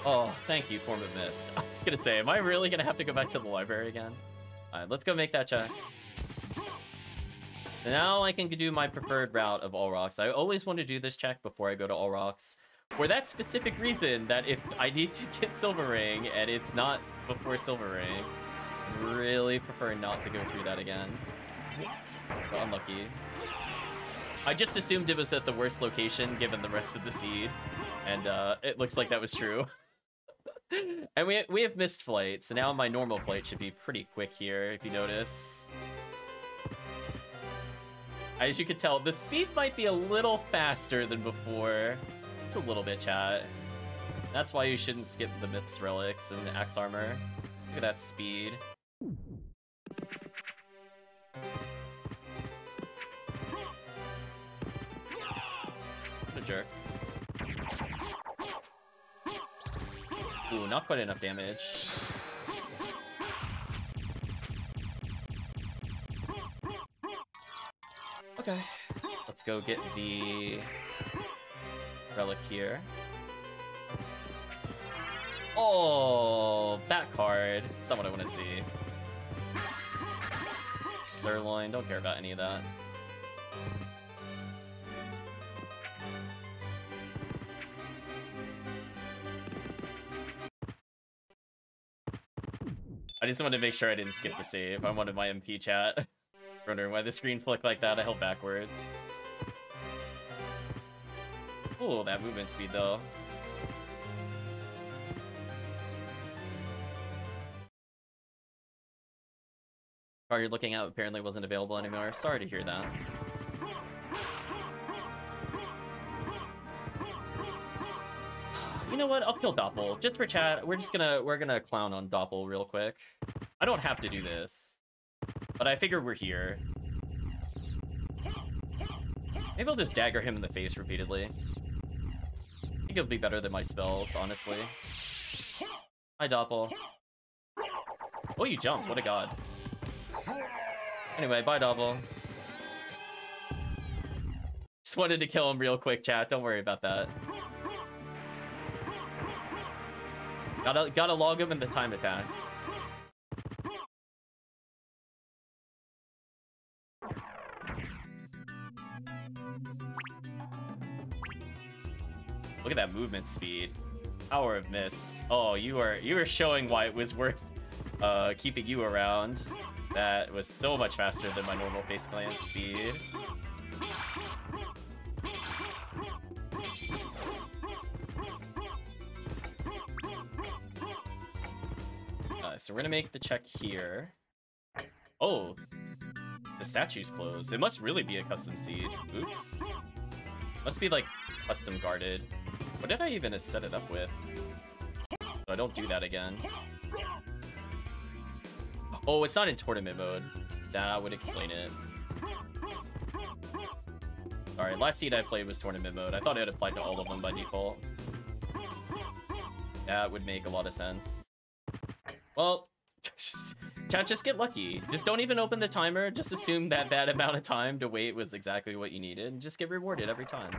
Speaker 1: Oh, thank you, Form of Mist. I was gonna say, am I really gonna have to go back to the library again? Alright, let's go make that check. Now I can do my preferred route of All Rocks. I always want to do this check before I go to All Rocks, for that specific reason that if I need to get Silver Ring and it's not before Silver Ring, I really prefer not to go through that again. So unlucky. I just assumed it was at the worst location given the rest of the seed, and it looks like that was true. And we have missed flight, so now my normal flight should be pretty quick here, if you notice. As you can tell, the speed might be a little faster than before. It's a little bit, chat. That's why you shouldn't skip the Myths Relics and Axe Armor. Look at that speed. a jerk. Ooh, not quite enough damage. Okay. Let's go get the relic here. Oh, that card. It's not what I want to see. Sirloin, don't care about any of that. I just wanted to make sure I didn't skip the save. I wanted my MP chat. Wondering why the screen flicked like that. I held backwards. Ooh, that movement speed though. Card you're looking at apparently wasn't available anymore. Sorry to hear that. You know what? I'll kill Doppel just for chat. We're gonna clown on Doppel real quick. I don't have to do this, but I figure we're here. Maybe I'll just dagger him in the face repeatedly. I think it'll be better than my spells, honestly. Hi, Doppel. Oh, you jumped. What a god. Anyway, bye, Doppel. Just wanted to kill him real quick, chat. Don't worry about that. Gotta log him in the time attacks. Look at that movement speed. Power of Mist. Oh, you are showing why it was worth keeping you around. That was so much faster than my normal faceplant speed. So we're gonna make the check here. Oh, the statue's closed. It must really be a custom seed. Oops. Must be like custom guarded. What did I even set it up with? So I don't do that again. Oh, it's not in tournament mode. That would explain it. Alright, last seed I played was tournament mode. I thought it applied to all of them by default. That would make a lot of sense. Well, chat, just get lucky. Just don't even open the timer. Just assume that that amount of time to wait was exactly what you needed. And just get rewarded every time.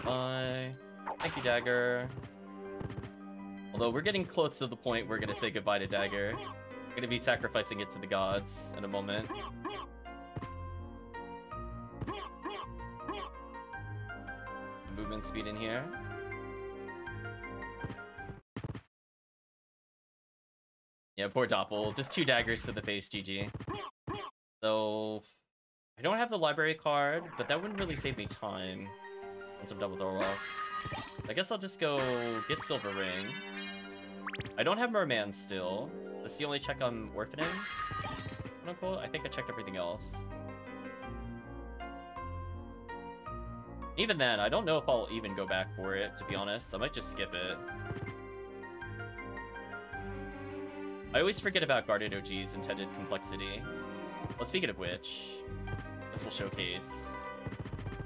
Speaker 1: Bye. Thank you, Dagger. Although we're getting close to the point we're gonna say goodbye to Dagger. We're gonna be sacrificing it to the gods in a moment. Movement speed in here. Yeah, poor Doppel. Just 2 daggers to the face, GG. So, I don't have the library card, but that wouldn't really save me time once I'm done with Orlocks. I guess I'll just go get Silver Ring. I don't have Merman still. That's the only check I'm orphaning, quote unquote. I think I checked everything else. Even then, I don't know if I'll even go back for it, to be honest. I might just skip it. I always forget about Guarded OG's intended complexity. Well, speaking of which, this will showcase.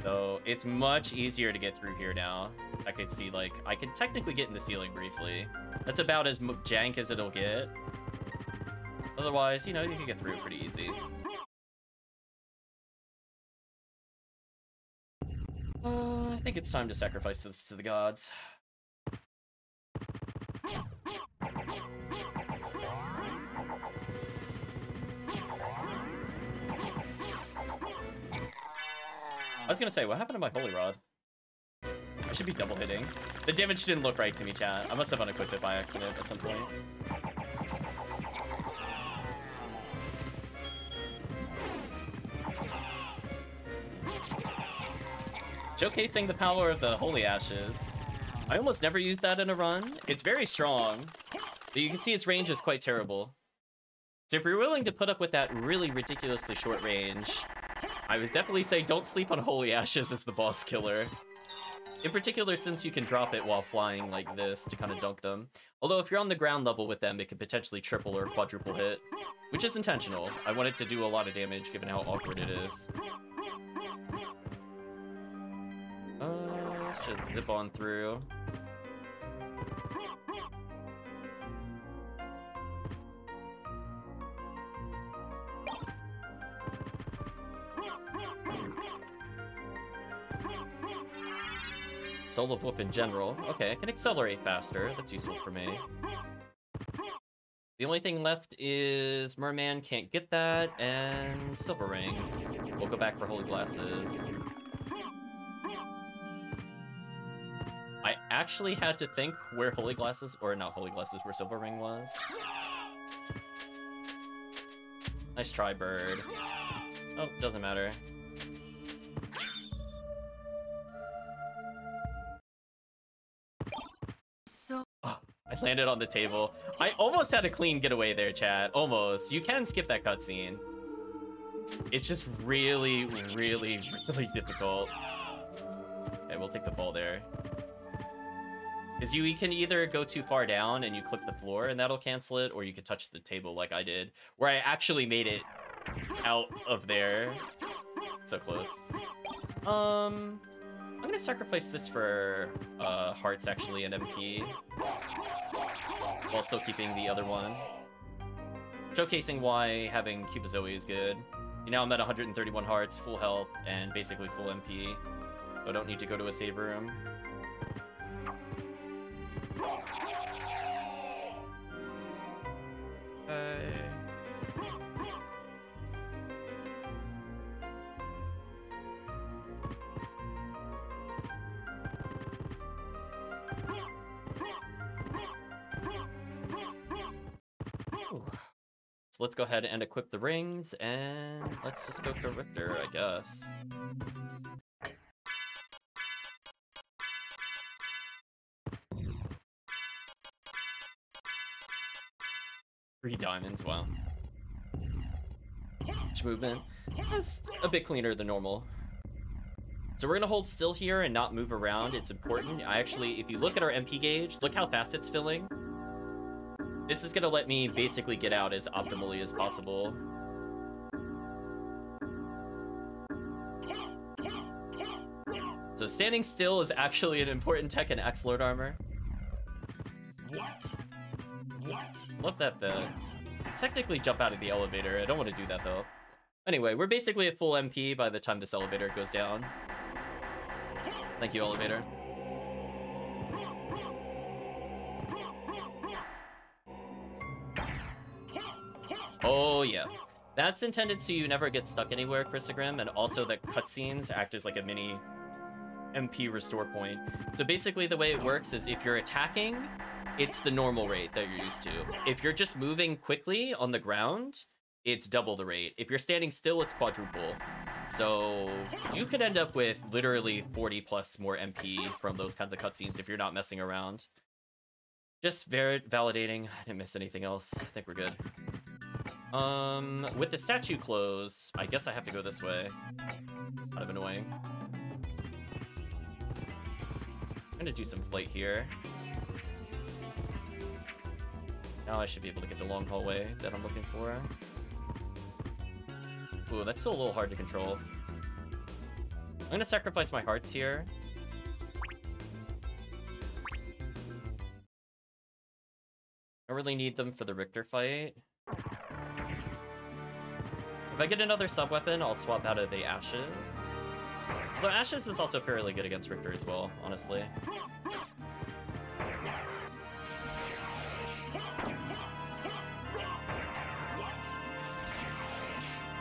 Speaker 1: So, it's much easier to get through here now. I could see, like, I can technically get in the ceiling briefly. That's about as jank as it'll get. Otherwise, you know, you can get through it pretty easy. I think it's time to sacrifice this to the gods. I was gonna say, what happened to my Holy Rod? I should be double hitting. The damage didn't look right to me, chat. I must have unequipped it by accident at some point. Showcasing the power of the Holy Ashes. I almost never use that in a run. It's very strong, but you can see its range is quite terrible. So if you're willing to put up with that really ridiculously short range, I would definitely say don't sleep on Holy Ashes as the boss killer. In particular, since you can drop it while flying like this to kind of dunk them. Although if you're on the ground level with them, it could potentially triple or quadruple hit, which is intentional. I want it to do a lot of damage given how awkward it is. Let's just zip on through. Solo whoop in general. Okay, I can accelerate faster. That's useful for me. The only thing left is Merman, can't get that, and Silver Ring. We'll go back for Holy Glasses. I actually had to think where Holy Glasses, or not Holy Glasses, where Silver Ring was. Nice try, Bird. Oh, doesn't matter. I landed on the table. I almost had a clean getaway there, chat. Almost. You can skip that cutscene. It's just really, really, really difficult. Okay, we'll take the fall there. Because you can either go too far down and you click the floor and that'll cancel it, or you could touch the table like I did, where I actually made it out of there. So close. I'm gonna sacrifice this for hearts, actually, and MP. While still keeping the other one. Showcasing why having Cubazoe is good. Now I'm at 131 hearts, full health, and basically full MP. So I don't need to go to a save room. So let's go ahead and equip the rings, and let's just go for Richter, I guess. 3 diamonds, wow. Each movement is a bit cleaner than normal. So we're gonna hold still here and not move around. It's important. I actually, if you look at our MP gauge, look how fast it's filling. This is gonna let me basically get out as optimally as possible. So standing still is actually an important tech in Axe-Lord armor. Love that technically jump out of the elevator. I don't want to do that though. Anyway, we're basically at full MP by the time this elevator goes down. Thank you, elevator. Oh yeah. That's intended so you never get stuck anywhere, Chrysogrim, and also that cutscenes act as like a mini MP restore point. So basically the way it works is if you're attacking, it's the normal rate that you're used to. If you're just moving quickly on the ground, it's double the rate. If you're standing still, it's quadruple. So you could end up with literally 40 plus more MP from those kinds of cutscenes if you're not messing around. Just validating. I didn't miss anything else. I think we're good. With the statue close, I guess I have to go this way. Kind of annoying. I'm gonna do some flight here. Now I should be able to get the long hallway that I'm looking for. Ooh, that's still a little hard to control. I'm gonna sacrifice my hearts here. I really need them for the Richter fight. If I get another sub-weapon, I'll swap out of the Ashes. Although Ashes is also fairly good against Richter as well, honestly.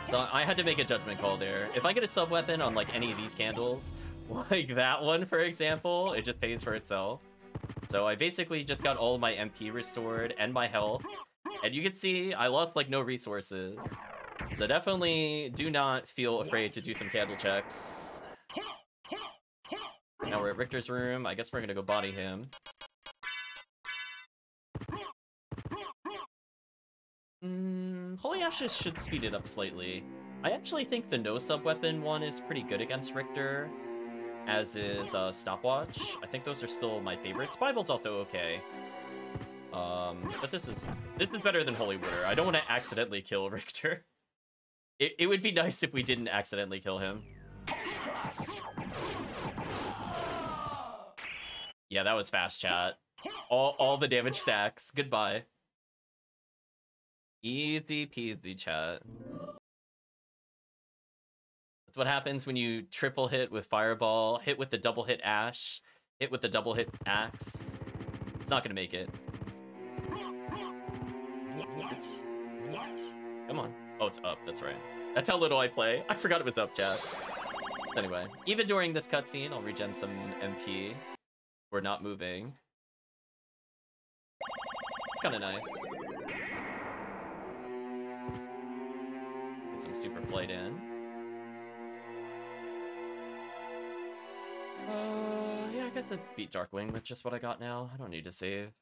Speaker 1: So I had to make a judgment call there. If I get a sub-weapon on like any of these candles, like that one for example, it just pays for itself. So I basically just got all my MP restored and my health. And you can see I lost like no resources. So definitely do not feel afraid to do some candle checks. Now we're at Richter's room. I guess we're gonna go body him. Holy Ashes should speed it up slightly. I actually think the no sub-weapon one is pretty good against Richter. as is Stopwatch. I think those are still my favorites. Bible's also okay. But this is better than Holy Water. I don't want to accidentally kill Richter. It would be nice if we didn't accidentally kill him. Yeah, that was fast, chat. All the damage stacks. Goodbye. Easy peasy, chat. That's what happens when you triple hit with Fireball, hit with the double hit Ash, hit with the double hit Axe. It's not gonna make it. Oops. Come on. Oh, it's up. That's right. That's how little I play. I forgot it was up, chat. So anyway, even during this cutscene, I'll regen some MP. We're not moving. It's kind of nice. Get some super flight in. Yeah, I guess I'd beat Darkwing with just what I got now. I don't need to save.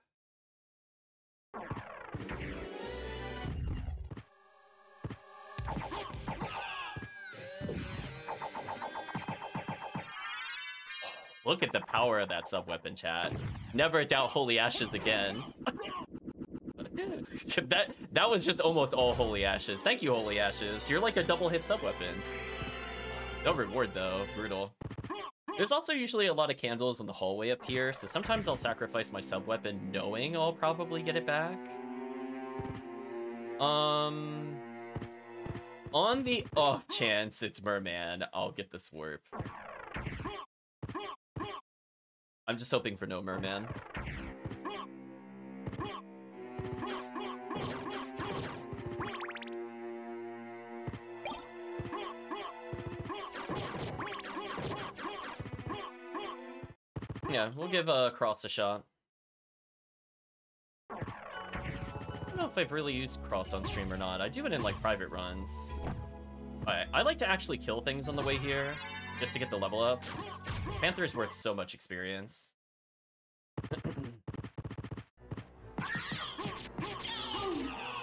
Speaker 1: Look at the power of that sub-weapon, chat. Never doubt Holy Ashes again. that was just almost all Holy Ashes. Thank you, Holy Ashes. You're like a double-hit sub-weapon. No reward, though. Brutal. There's also usually a lot of candles in the hallway up here, so sometimes I'll sacrifice my sub-weapon knowing I'll probably get it back. On the off chance it's Merman, I'll get the Swarp. I'm just hoping for no Merman. Yeah, we'll give Cross a shot. I don't know if I've really used Cross on stream or not. I do it in like private runs. I like to actually kill things on the way here, just to get the level ups. This Panther is worth so much experience.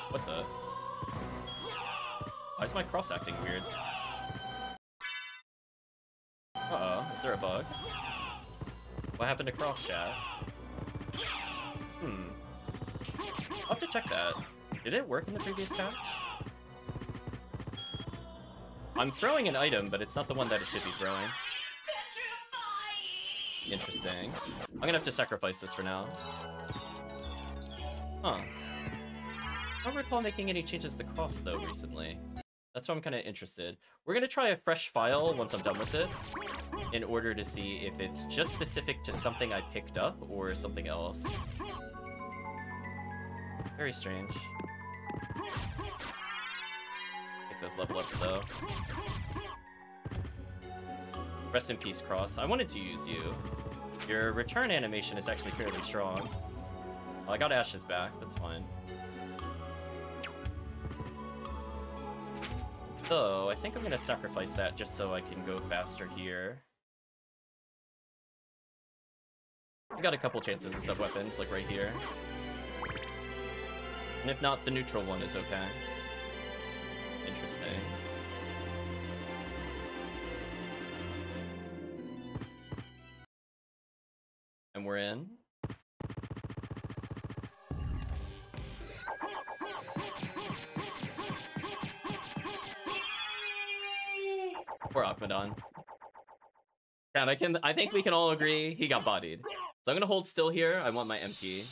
Speaker 1: What the? Why is my cross acting weird? Uh-oh, is there a bug? What happened to cross, chat? I'll have to check that. Did it work in the previous patch? I'm throwing an item, but it's not the one that it should be throwing. Interesting. I'm gonna have to sacrifice this for now. Huh. I don't recall making any changes to cross, though, recently. That's why I'm kind of interested. We're gonna try a fresh file once I'm done with this, in order to see if it's just specific to something I picked up, or something else. Very strange. Take those level ups, though. Rest in peace, Cross. I wanted to use you. Your return animation is actually fairly strong. Well, I got Ash's back. That's fine. So, I think I'm going to sacrifice that just so I can go faster here. I got a couple chances of sub-weapons, like right here. And if not, the neutral one is okay. Interesting. And we're in. Poor Akmadon. Yeah, I think we can all agree he got bodied. So I'm gonna hold still here. I want my MP.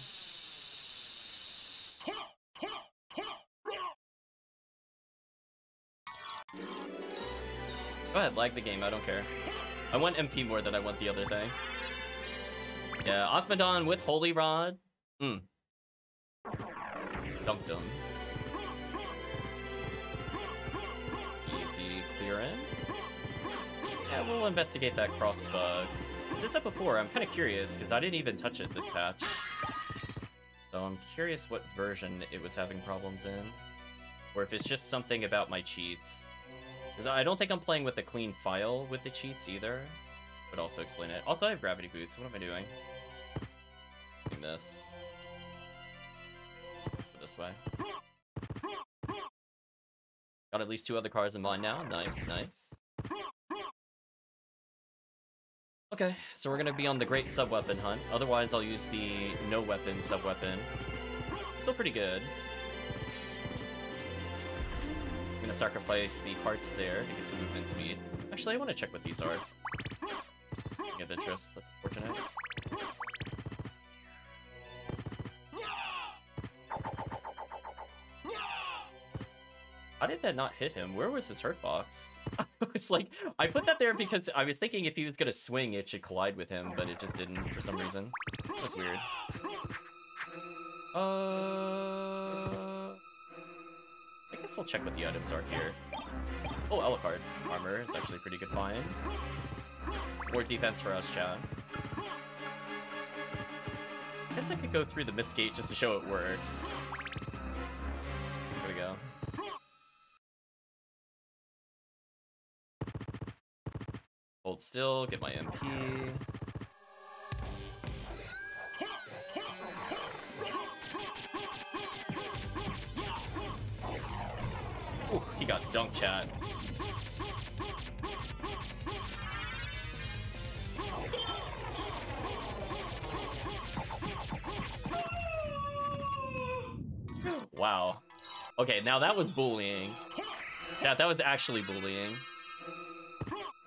Speaker 1: Go ahead, lag the game, I don't care. I want MP more than I want the other thing. Yeah, Akmadon with Holy Rod. Dunked him. Easy clearance. Yeah, we'll investigate that cross bug. Is this up before? I'm kind of curious, because I didn't even touch it this patch. So I'm curious what version it was having problems in. Or if it's just something about my cheats. Because I don't think I'm playing with a clean file with the cheats either. Would also explain it. Also, I have gravity boots. What am I doing? Doing this. Go this way. Got at least 2 other cars in mind now. Nice, nice. Okay, so we're gonna be on the great sub-weapon hunt. Otherwise, I'll use the no-weapon sub-weapon. Still pretty good. I'm gonna sacrifice the hearts there to get some movement speed. Actually, I want to check what these are. Something of interest, that's unfortunate. How did that not hit him? Where was his hurt box? I was like, I put that there because I was thinking if he was gonna swing, it should collide with him, but it just didn't for some reason. That's weird. I guess I'll check what the items are here. Oh, Alucard armor is actually a pretty good find. More defense for us, chat. I guess I could go through the Mist Gate just to show it works. There we go. Hold still, get my MP. Ooh, he got dunked, chat. Wow. Okay, now that was bullying. Yeah, that was actually bullying.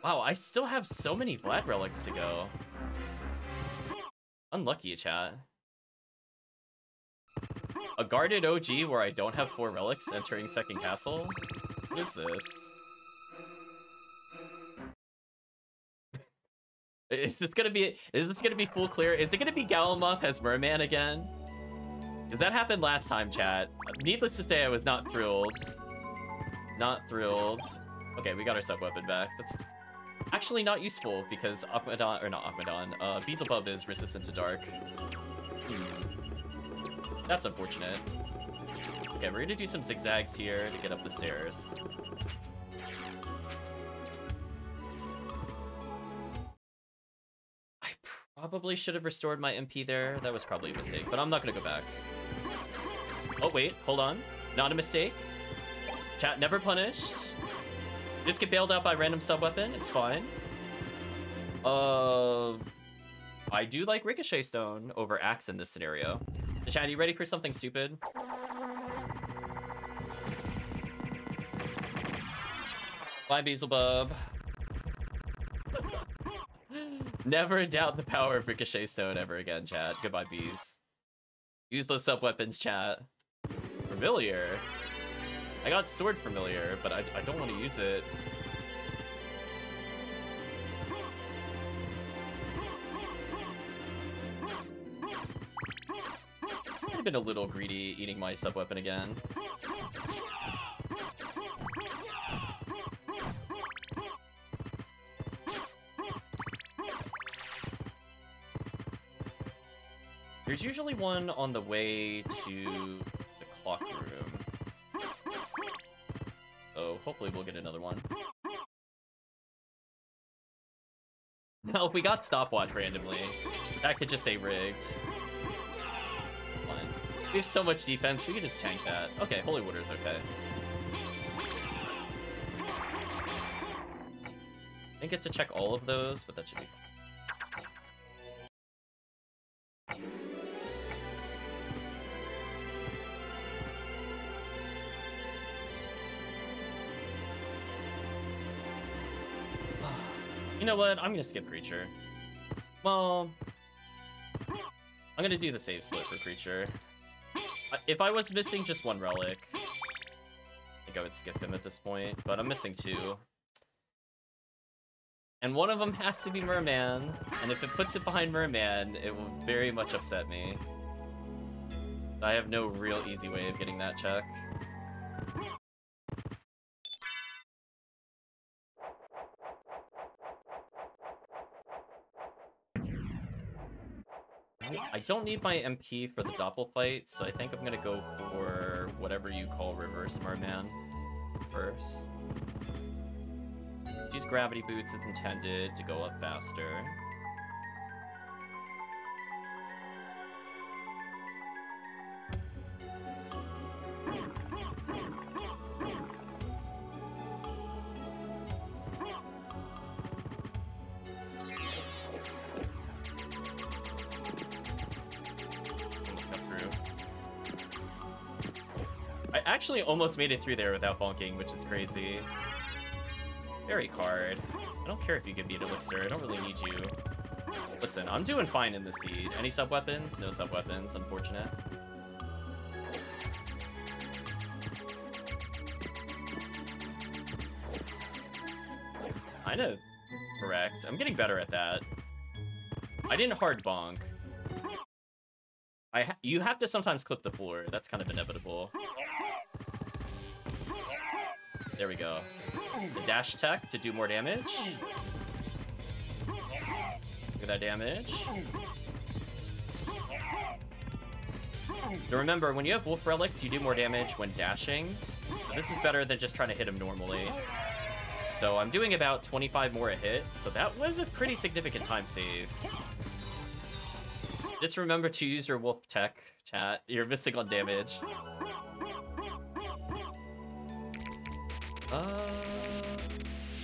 Speaker 1: Wow, I still have so many Vlad relics to go. Unlucky, chat. A guarded OG where I don't have 4 relics entering second castle? What is this? Is this gonna be full clear? Is it gonna be Galamoth as Merman again? Because that happened last time, chat. Needless to say, I was not thrilled. Not thrilled. Okay, we got our sub-weapon back. That's actually not useful because Akmadon, or not Akmadon, Beelzebub is resistant to dark. That's unfortunate. Okay, we're gonna do some zigzags here to get up the stairs. I probably should have restored my MP there. That was probably a mistake, but I'm not gonna go back. Oh, wait, hold on. Not a mistake. Chat never punished. Just get bailed out by random sub-weapon. It's fine. I do like Ricochet Stone over Axe in this scenario. Chat, are you ready for something stupid? Bye, Beelzebub. Never doubt the power of Ricochet Stone ever again, chat. Goodbye, bees. Use those sub-weapons, chat. Familiar. I got Sword Familiar, but I don't want to use it. I've been a little greedy eating my sub-weapon again. There's usually one on the way to the clock room. So hopefully we'll get another one. No, we got stopwatch randomly. That could just say rigged. Fine. We have so much defense, we could just tank that. Okay, Holy Water's okay. I didn't get to check all of those, but that should be fine. You know what? I'm gonna skip Creature. Well, I'm gonna do the save split for Creature. If I was missing just one relic, I think I would skip him at this point, but I'm missing 2. And one of them has to be Merman, and if it puts it behind Merman, it will very much upset me. I have no real easy way of getting that check. I don't need my MP for the Doppel fight, so I think I'm gonna go for whatever you call Reverse Merman first. Use Gravity Boots as intended to go up faster. actually almost made it through there without bonking, which is crazy. Fairy card. I don't care if you give me an elixir. I don't really need you. Listen, I'm doing fine in the seed. Any sub-weapons? No sub-weapons. Unfortunate. Kind of correct. I'm getting better at that. I didn't hard bonk. You have to sometimes clip the floor. That's kind of inevitable. There we go. The dash tech to do more damage. Look at that damage. So remember, when you have wolf relics, you do more damage when dashing. So this is better than just trying to hit him normally. So I'm doing about 25 more a hit. So that was a pretty significant time save. Just remember to use your wolf tech, chat. You're missing on damage.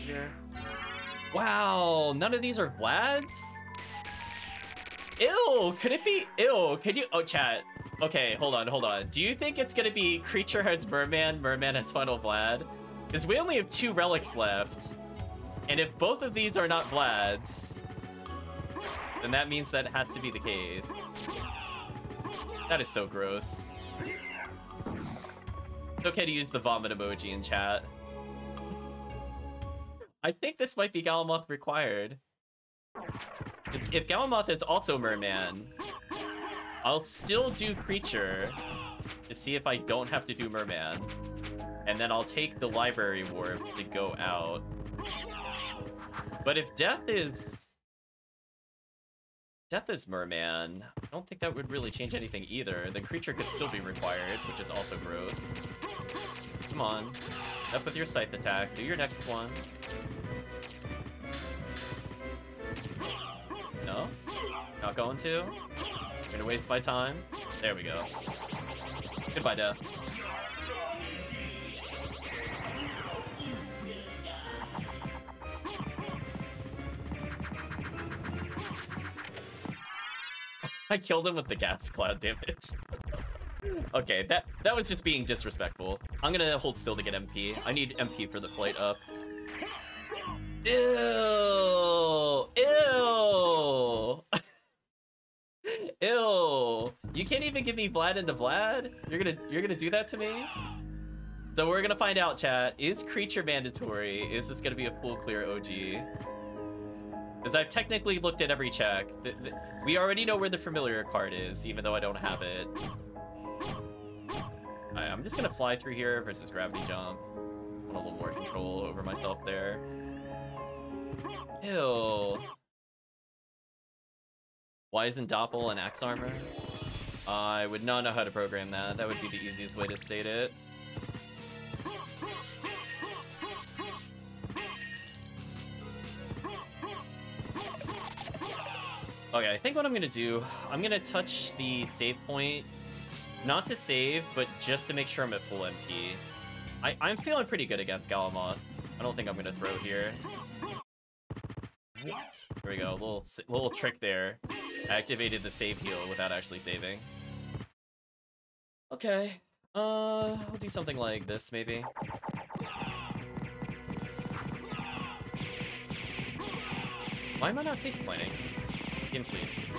Speaker 1: Here. Wow, none of these are Vlads? Ew, could it be? Ew, could you? Oh, chat. Okay, hold on. Do you think it's gonna be creature has merman, merman has final Vlad? Because we only have 2 relics left. And if both of these are not Vlads, then that means that has to be the case. That is so gross. It's okay to use the vomit emoji in chat. I think this might be Galamoth required. If Galamoth is also merman, I'll still do creature to see if I don't have to do merman. And then I'll take the library warp to go out. But if death is merman, I don't think that would really change anything either. The creature could still be required, which is also gross. Come on. Up with your scythe attack. Do your next one. No? Not going to? I'm gonna waste my time. There we go. Goodbye, death. I killed him with the gas cloud damage. Okay, that was just being disrespectful. I'm gonna hold still to get MP. I need MP for the flight up. Ew! Ew! Ew! You can't even give me Vlad into Vlad? You're gonna do that to me? So we're gonna find out, chat. Is creature mandatory? Is this gonna be a full clear OG? Because I've technically looked at every check. We already know where the familiar card is, even though I don't have it. I'm just gonna fly through here versus gravity jump. I want a little more control over myself there. Ew. Why isn't Doppel an axe armor? I would not know how to program that. That would be the easiest way to state it. Okay, I think what I'm gonna do, I'm gonna touch the save point, not to save, but just to make sure I'm at full MP. I'm feeling pretty good against Galamoth. I don't think I'm gonna throw here. There we go, a little trick there. I activated the save heal without actually saving. Okay, we'll do something like this, maybe. Why am I not face planning? In, please.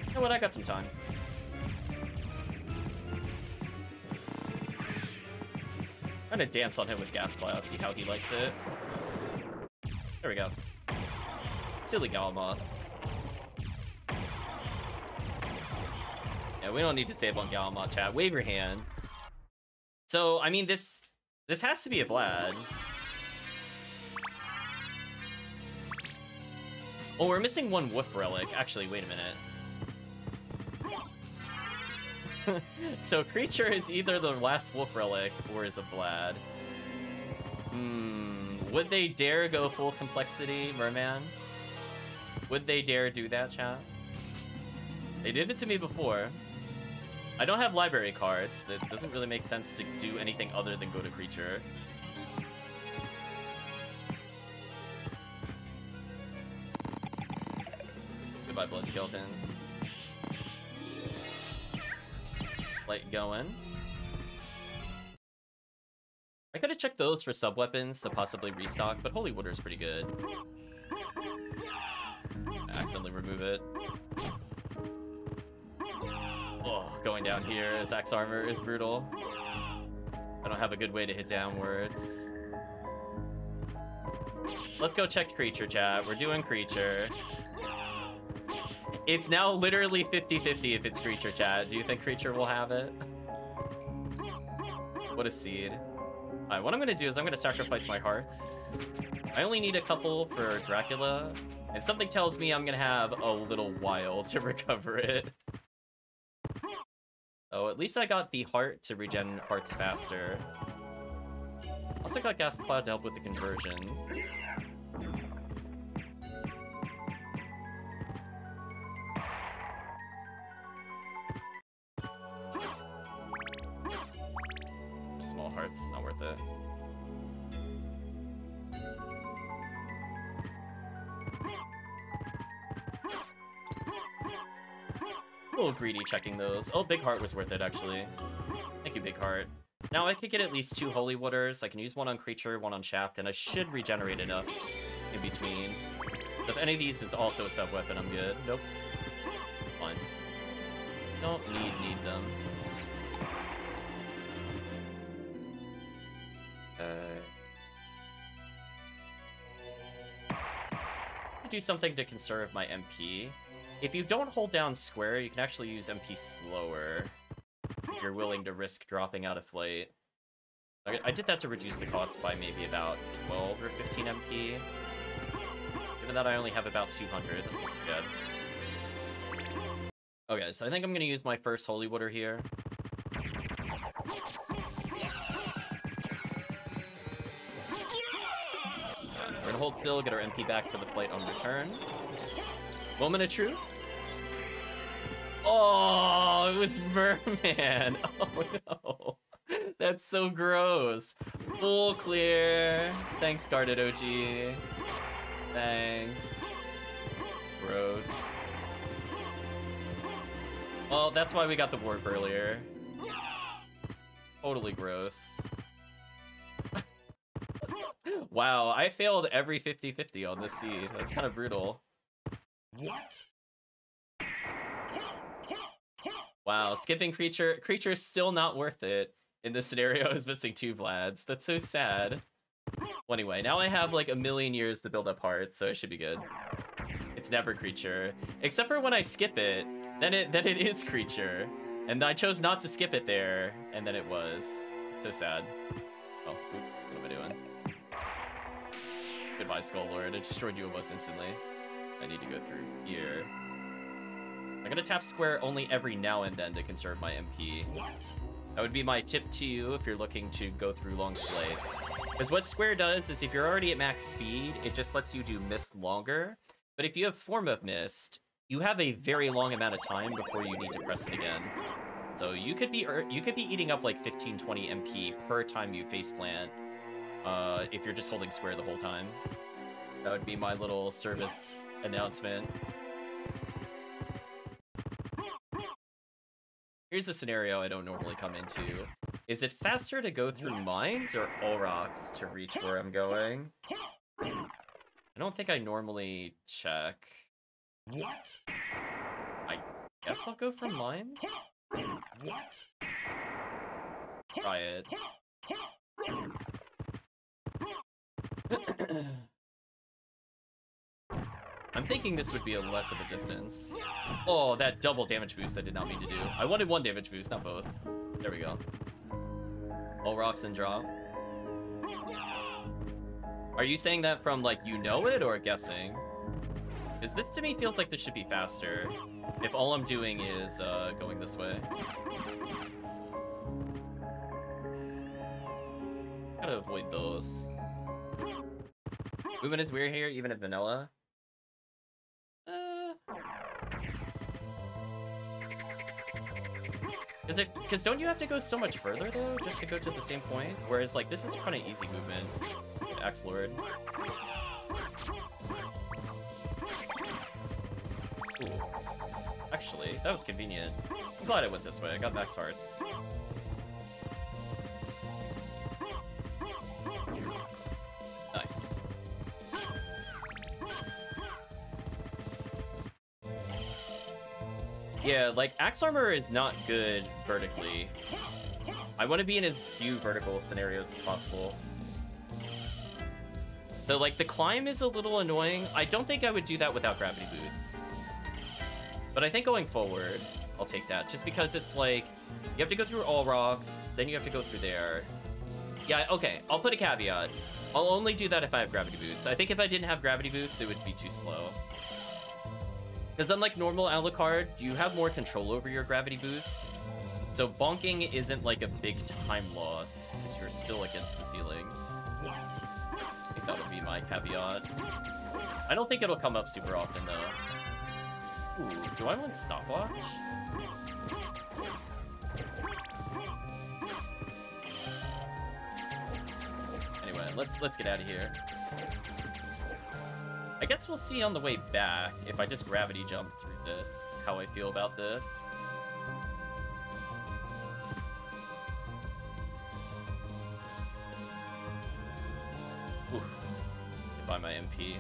Speaker 1: You know what? I got some time. I'm gonna dance on him with gas cloud, see how he likes it. There we go. Silly Galamoth. Yeah, we don't need to save on Galamoth, chat. Wave your hand. So, I mean, this has to be a Vlad. Oh, we're missing one Wolf Relic. Actually, wait a minute. So, creature is either the last Wolf Relic or is a Vlad. Would they dare go full complexity, Merman? Would they dare do that, chat? They did it to me before. I don't have library cards. That doesn't really make sense to do anything other than go to creature. Goodbye, blood skeletons. Light going. I could have checked those for sub-weapons to possibly restock, but Holy Water is pretty good. Accidentally remove it. Oh, going down here as Axe Armor is brutal. I don't have a good way to hit downwards. Let's go check creature, chat. We're doing creature. It's now literally 50-50 if it's creature, chat. Do you think creature will have it? What a seed. Alright, what I'm gonna do is I'm gonna sacrifice my hearts. I only need a couple for Dracula, and something tells me I'm gonna have a little while to recover it. Oh, at least I got the heart to regen hearts faster. Also got Gas Cloud to help with the conversion. Small hearts, not worth it. A little greedy checking those. Oh, Big Heart was worth it, actually. Thank you, Big Heart. Now I could get at least 2 Holy Waters. I can use one on Creature, one on Shaft, and I should regenerate enough in between. If any of these is also a sub-weapon, I'm good. Nope. Fine. Don't need them. Do something to conserve my MP. If you don't hold down square, you can actually use MP slower if you're willing to risk dropping out of flight. I did that to reduce the cost by maybe about 12 or 15 MP. Given that I only have about 200, this looks good. Okay, so I think I'm going to use my first Holy Water here. We're gonna hold still, get our MP back for the flight on return. Moment of truth. Oh, it was Merman. Oh no. That's so gross. Full clear. Thanks, Guarded OG. Thanks. Gross. Well, that's why we got the warp earlier. Totally gross. Wow, I failed every 50-50 on this seed. That's kind of brutal. Wow, skipping creature. Creature is still not worth it. In this scenario, is missing 2 Vlads. That's so sad. Well, anyway, now I have like a million years to build up hearts, so it should be good. It's never creature. Except for when I skip it, then it is creature. And I chose not to skip it there, and then it was. It's so sad. Oh, oops, what am I doing? Goodbye, Skull Lord. It destroyed you almost instantly. I need to go through here. I'm gonna tap square only every now and then to conserve my MP. That would be my tip to you if you're looking to go through long flights. Because what square does is if you're already at max speed, it just lets you do mist longer. But if you have Form of Mist, you have a very long amount of time before you need to press it again. So you could be eating up like 15-20 MP per time you faceplant. If you're just holding square the whole time. That would be my little service announcement. Here's a scenario I don't normally come into. Is it faster to go through mines or Aurochs to reach where I'm going? I don't think I normally check. I guess I'll go for mines? Try it. I'm thinking this would be a less of a distance. Oh, that double damage boost I did not mean to do. I wanted 1 damage boost, not both. There we go. All rocks and drop. Are you saying that from, like, you know it, or guessing? Because this to me feels like this should be faster. If all I'm doing is going this way. Gotta avoid those. Movement is weird here, even at vanilla. Because don't you have to go so much further, though, just to go to the same point? Whereas, like, this is kind of easy movement with Axe Lord. Ooh. Actually, that was convenient. I'm glad I went this way. I got max hearts. Nice. Yeah, like, Axe Armor is not good vertically. I want to be in as few vertical scenarios as possible. So, like, the climb is a little annoying. I don't think I would do that without gravity boots. But I think going forward, I'll take that. Just because it's like, you have to go through all rocks, then you have to go through there. Yeah, okay, I'll put a caveat. I'll only do that if I have gravity boots. I think if I didn't have gravity boots, it would be too slow. Because unlike normal Alucard, you have more control over your gravity boots. So bonking isn't like a big time loss, because you're still against the ceiling. I think that would be my caveat. I don't think it'll come up super often, though. Ooh, do I want stopwatch? Anyway, let's get out of here. I guess we'll see on the way back, if I just gravity jump through this, how I feel about this. Ooh. Goodbye, my MP.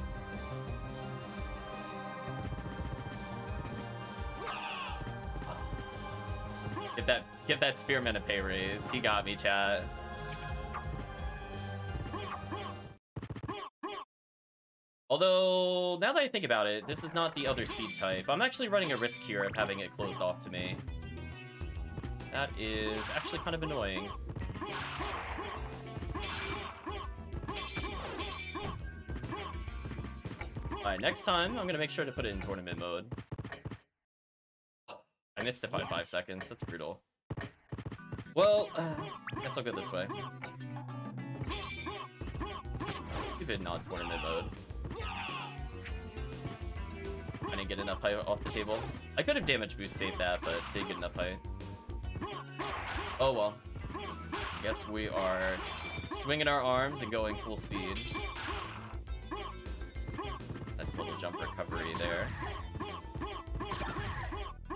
Speaker 1: Give that Spearman a pay raise. He got me, chat. Although, now that I think about it, this is not the other seed type. I'm actually running a risk here of having it closed off to me. That is actually kind of annoying. Alright, next time, I'm gonna make sure to put it in tournament mode. I missed it by 5 seconds. That's brutal. Well, guess I'll go this way. Stupid non-tournament mode. I didn't get enough height off the table. I could have damage boost saved that, but didn't get enough height. Oh well. I guess we are swinging our arms and going full speed. Nice little jump recovery there.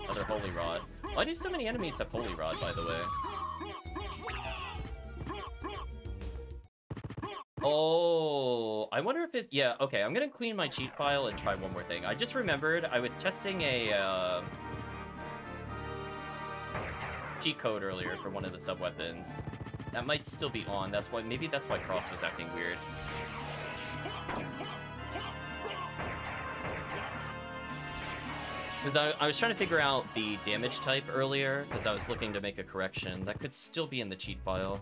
Speaker 1: Another Holy Rod. Why do so many enemies have Holy Rod, by the way? Oh, I wonder if it... Yeah, okay, I'm gonna clean my cheat file and try one more thing. I just remembered I was testing a cheat code earlier for one of the sub-weapons. That might still be on. That's why... Maybe that's why Cross was acting weird. Because I was trying to figure out the damage type earlier, because I was looking to make a correction. That could still be in the cheat file.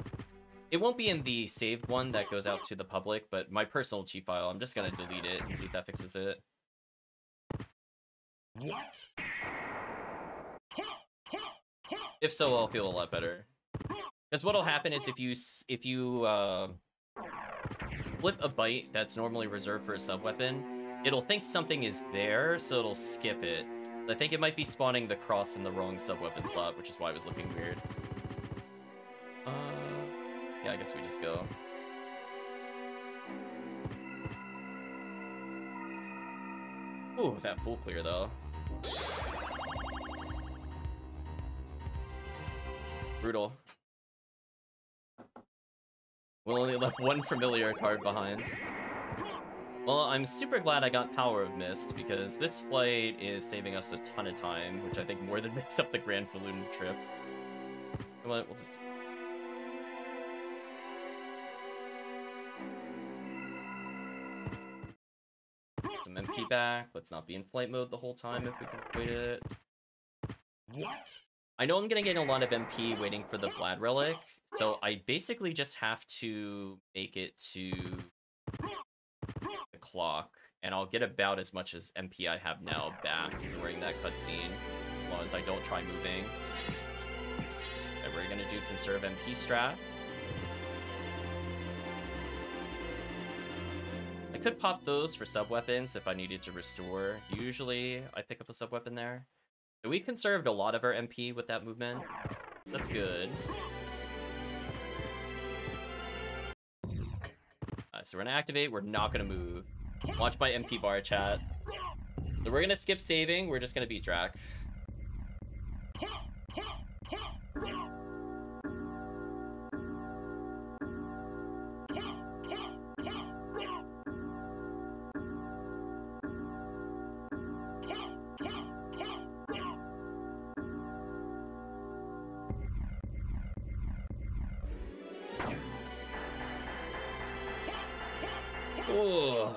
Speaker 1: It won't be in the saved one that goes out to the public, but my personal cheat file, I'm just going to delete it and see if that fixes it. If so, I'll feel a lot better. Because what'll happen is if you flip a bite that's normally reserved for a sub-weapon, it'll think something is there, so it'll skip it. I think it might be spawning the cross in the wrong sub-weapon slot, which is why it was looking weird. Yeah, I guess we just go. Ooh, that full clear, though. Brutal. We only left one familiar card behind. Well, I'm super glad I got Power of Mist, because this flight is saving us a ton of time, which I think more than makes up the Grand Falloon trip. Come on, we'll just... Some MP back. Let's not be in flight mode the whole time if we can avoid it. I know I'm gonna get a lot of MP waiting for the Vlad relic, so I basically just have to make it to the clock, and I'll get about as much as MP I have now back during that cutscene, as long as I don't try moving. Okay, we're gonna do conserve MP strats. I could pop those for sub-weapons if I needed to restore. Usually, I pick up a sub-weapon there. So we conserved a lot of our MP with that movement. That's good. So we're gonna activate, we're not gonna move. Watch my MP bar, chat. So we're gonna skip saving, we're just gonna beat Drac. Oh,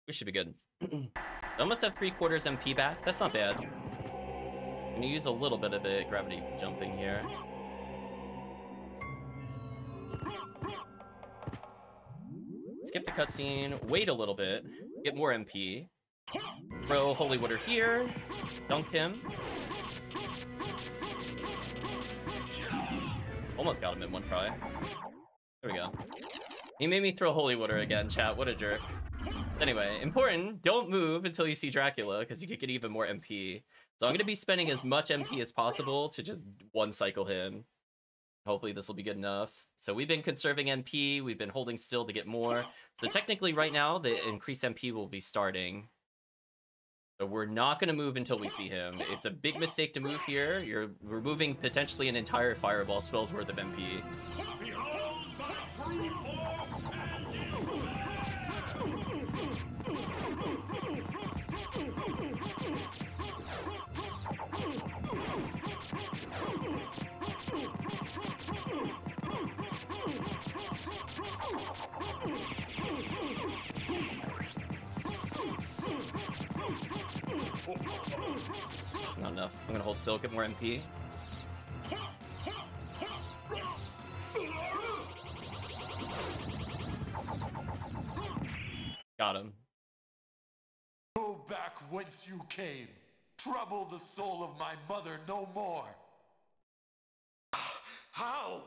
Speaker 1: we should be good. I almost have 3/4 MP back. That's not bad. I'm gonna use a little bit of it gravity jumping here. Skip the cutscene, wait a little bit, get more MP. Throw Holy Water here, dunk him. Almost got him in one try. There we go. He made me throw Holy Water again, chat. What a jerk. Anyway, important, don't move until you see Dracula, because you could get even more MP. So I'm going to be spending as much MP as possible to just one-cycle him. Hopefully this will be good enough. So we've been conserving MP, we've been holding still to get more. So technically right now, the increased MP will be starting. So we're not going to move until we see him. It's a big mistake to move here. You're removing potentially an entire Fireball spell's worth of MP. Not enough. I'm gonna hold still, get more MP. Got him.
Speaker 2: Go back whence you came. Trouble the soul of my mother no more.
Speaker 4: How?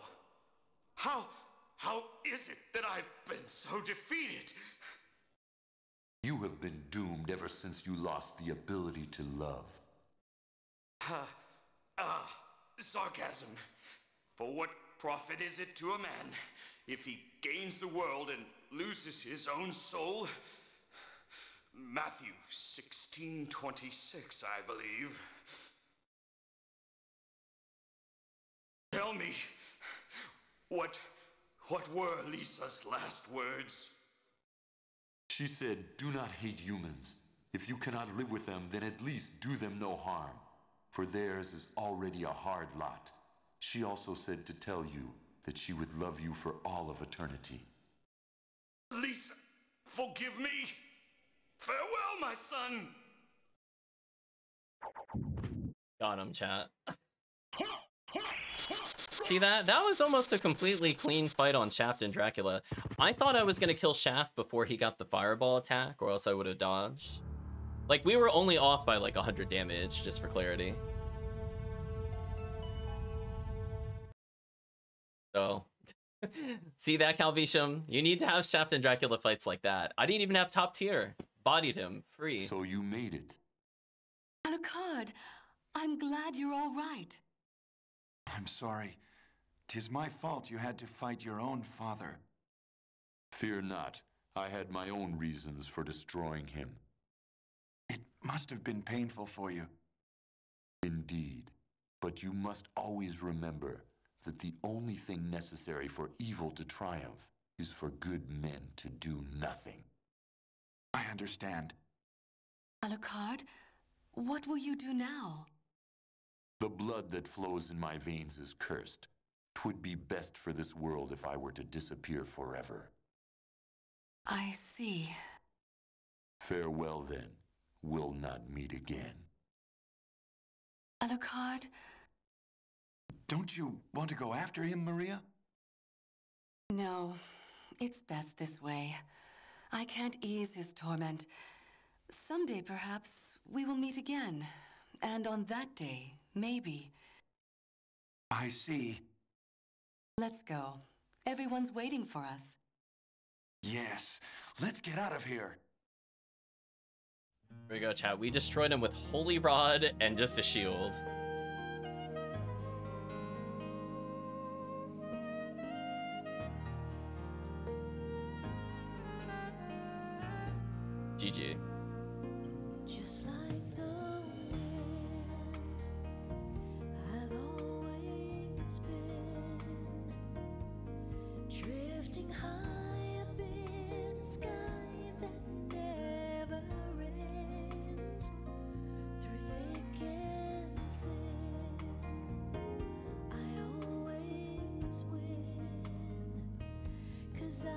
Speaker 4: How is it that I've been so defeated?
Speaker 2: You have been doomed ever since you lost the ability to love.
Speaker 4: Sarcasm. For what profit is it to a man if he gains the world and loses his own soul? Matthew 16:26, I believe. Tell me, what were Lisa's last words?
Speaker 2: She said, do not hate humans. If you cannot live with them, then at least do them no harm. For theirs is already a hard lot. She also said to tell you that she would love you for all of eternity.
Speaker 4: Lisa, forgive me. Farewell, my son.
Speaker 1: Got him, chat. See that? That was almost a completely clean fight on Shaft and Dracula. I thought I was gonna kill Shaft before he got the fireball attack, or else I would have dodged. Like, we were only off by like 100 damage, just for clarity. So, see that, Calvisham? You need to have Shaft and Dracula fights like that. I didn't even have top tier. Bodied him, free.
Speaker 2: So you made it.
Speaker 5: Alucard, I'm glad you're all right.
Speaker 6: I'm sorry. 'Tis my fault you had to fight your own father.
Speaker 2: Fear not. I had my own reasons for destroying him.
Speaker 6: It must have been painful for you.
Speaker 2: Indeed. But you must always remember that the only thing necessary for evil to triumph is for good men to do nothing.
Speaker 6: I understand.
Speaker 5: Alucard, what will you do now?
Speaker 2: The blood that flows in my veins is cursed. 'Twould be best for this world if I were to disappear forever.
Speaker 5: I see.
Speaker 2: Farewell then. We'll not meet again.
Speaker 5: Alucard?
Speaker 6: Don't you want to go after him, Maria?
Speaker 5: No, it's best this way. I can't ease his torment. Someday, perhaps, we will meet again. And on that day, maybe.
Speaker 6: I see.
Speaker 5: Let's go. Everyone's waiting for us.
Speaker 6: Yes, let's get out of here.
Speaker 1: Here we go, chat. We destroyed him with Holy Rod and just a shield. GG.
Speaker 7: Just like the wind, I've always been drifting high up in a sky that never ends. Through thick and thin, I always win, 'cause I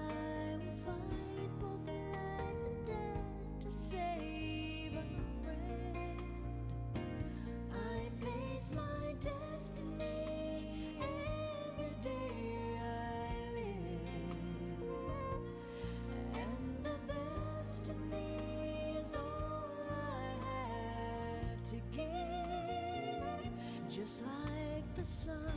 Speaker 7: will fight both life and death to save a friend. I face my destiny every day I live, and the best of me is all I have to give. Just like the sun,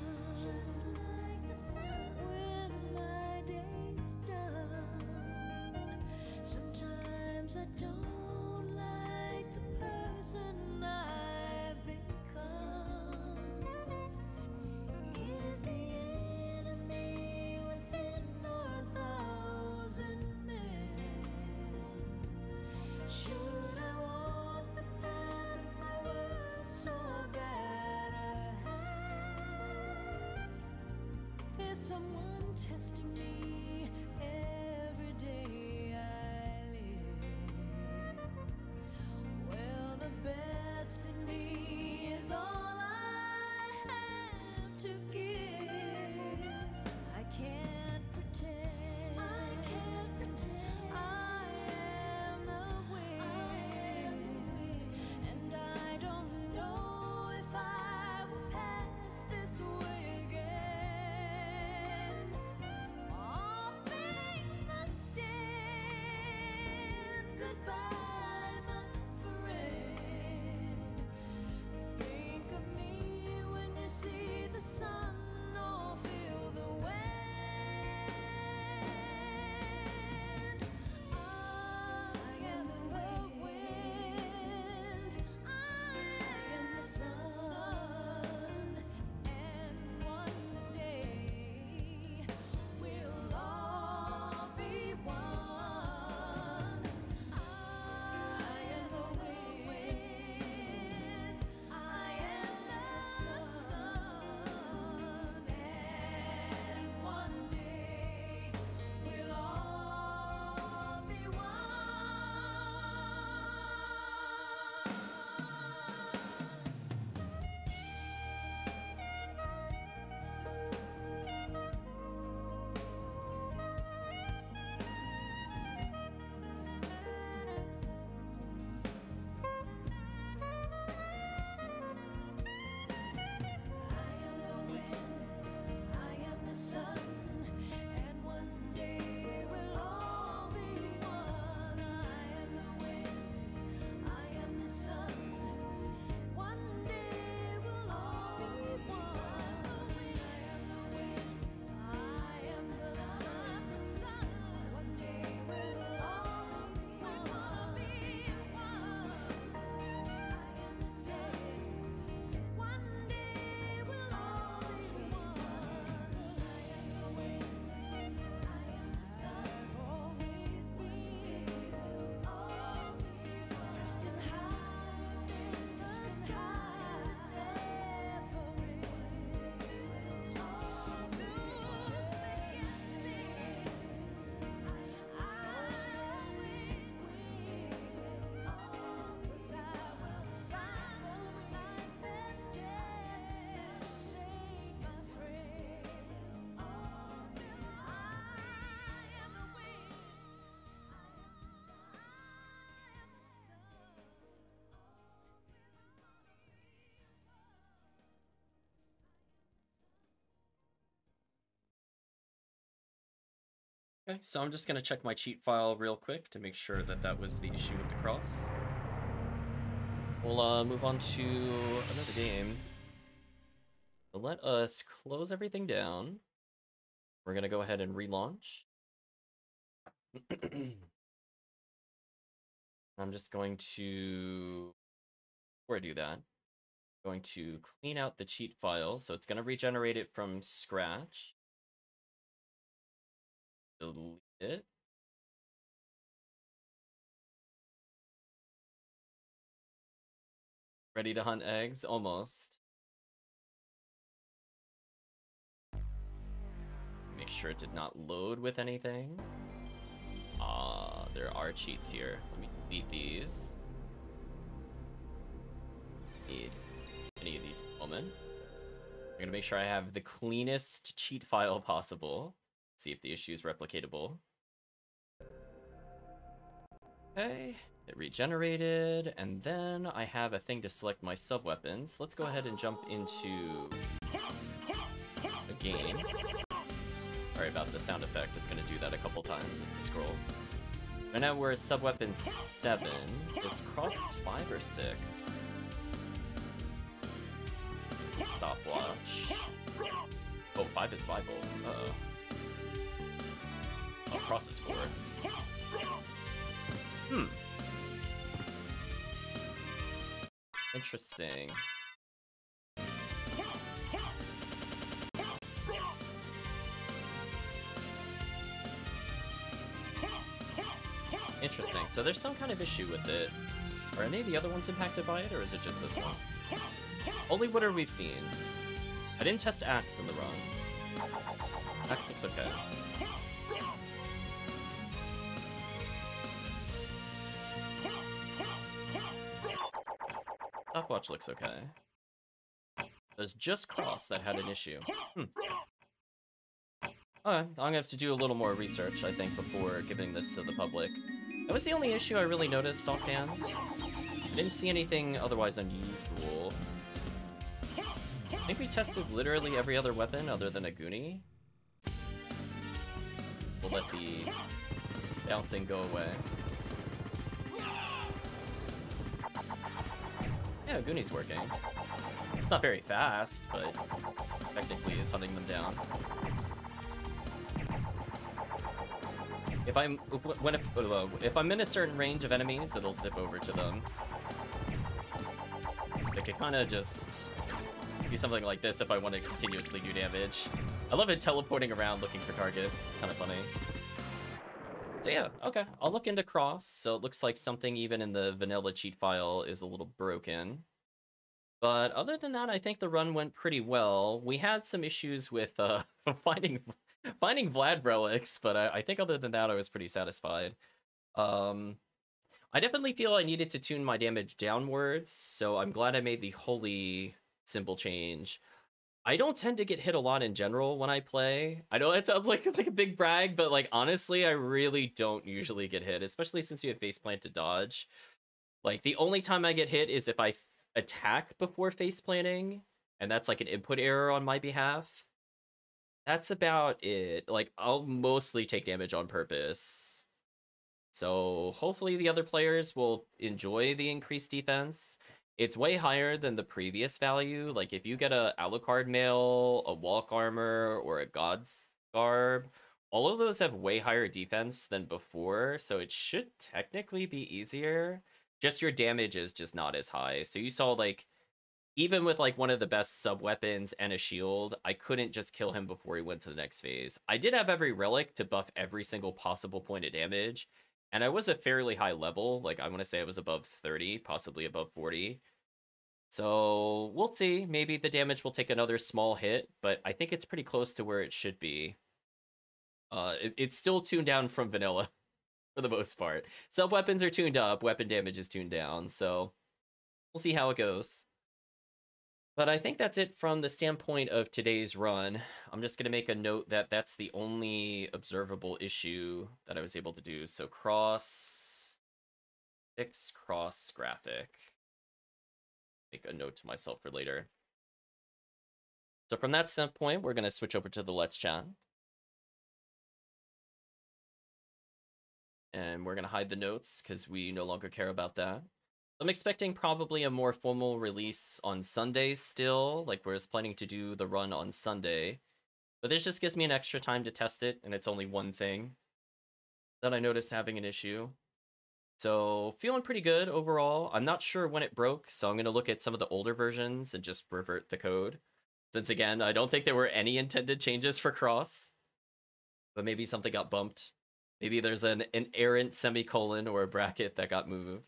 Speaker 7: when my day's done. Sometimes I don't like the person I've become. Is the enemy within or 1,000 men? Should I walk the path my words so bad I have? There's someone testing me every day I live. Well, the best in me is all I have to give. I can't pretend. I am the wind. And I don't know if I will pass this way again. All things must end. Goodbye, my friend. Think of me when you see the sun or feel the wind. I am the wind. I am the sun. And one day we'll all be one. I am the wind. I am the sun. And one day we'll all be one. I am the wind, I am the sun, and one day we'll all be one. I am the wind, I am the sun, one day we'll all be one. I am the wind, I am the sun, one day we'll all be one. I am the sun. One day we'll all be one. I am the wind, I am the sun, always be. We'll all be one. Drifting high in the sky, separate. All through thick and thin, I always will. 'Cause I will find both life and death to save my friend. I am the wind, I am the sun, I am the
Speaker 1: Okay, so I'm just gonna check my cheat file real quick to make sure that that was the issue with the cross. We'll move on to another game. So let us close everything down. We're gonna go ahead and relaunch. I'm just going to, before I do that, going to clean out the cheat file. So it's going to regenerate it from scratch. Delete it. Ready to hunt eggs? Almost. Make sure it did not load with anything. There are cheats here. Let me delete these. Need any of these at the moment. I'm gonna make sure I have the cleanest cheat file possible. See if the issue is replicatable. Okay, it regenerated, and then I have a thing to select my sub-weapons. Let's go ahead and jump into a game. Sorry about the sound effect, it's gonna do that a couple times as we scroll. Right now we're sub-weapon 7. Is cross 5 or 6? This is stopwatch. Oh, 5 is Bible. Uh-oh. Oh, cross is 4. Interesting. Interesting. So there's some kind of issue with it. Are any of the other ones impacted by it, or is it just this one? Only water we've seen. I didn't test Axe in the run. Axe looks okay. Stopwatch looks okay. There's just Cross that had an issue. Okay, I'm gonna have to do a little more research, I think, before giving this to the public. That was the only issue I really noticed offhand. I didn't see anything otherwise unusual. I think we tested literally every other weapon other than a Goonie. We'll let the bouncing go away. Yeah, Goonie's working. It's not very fast, but technically is hunting them down. If I'm in a certain range of enemies, it'll zip over to them. I could kind of just do something like this if I want to continuously do damage. I love it teleporting around looking for targets. It's kind of funny. So yeah, okay. I'll look into Cross. So it looks like something even in the vanilla cheat file is a little broken. But other than that, I think the run went pretty well. We had some issues with finding Vlad relics, but I think other than that, I was pretty satisfied. I definitely feel I needed to tune my damage downwards, so I'm glad I made the holy symbol change. I don't tend to get hit a lot in general when I play. I know that sounds like a big brag, but like honestly, I really don't usually get hit, especially since you have faceplant to dodge. Like the only time I get hit is if I attack before faceplanting, and that's like an input error on my behalf. That's about it. Like I'll mostly take damage on purpose. So hopefully the other players will enjoy the increased defense. It's way higher than the previous value. Like if you get a Alucard mail, a walk armor, or a God's Garb, all of those have way higher defense than before, so it should technically be easier. Just your damage is just not as high. So you saw like, even with like one of the best sub weapons and a shield, I couldn't just kill him before he went to the next phase. I did have every relic to buff every single possible point of damage, and I was a fairly high level. Like I want to say I was above 30, possibly above 40. So we'll see. Maybe the damage will take another small hit, but I think it's pretty close to where it should be. It's still tuned down from vanilla for the most part. Sub weapons are tuned up, weapon damage is tuned down, so we'll see how it goes. But I think that's it from the standpoint of today's run. I'm just going to make a note that that's the only observable issue that I was able to do. So cross, fix cross graphic. Make a note to myself for later. So from that standpoint, we're going to switch over to the Let's Chat. And we're going to hide the notes because we no longer care about that. I'm expecting probably a more formal release on Sunday still, like we're planning to do the run on Sunday. But this just gives me an extra time to test it, and it's only one thing that I noticed having an issue. So feeling pretty good overall. I'm not sure when it broke, so I'm going to look at some of the older versions and just revert the code. Since again, I don't think there were any intended changes for cross. But maybe something got bumped. Maybe there's an errant semicolon or a bracket that got moved.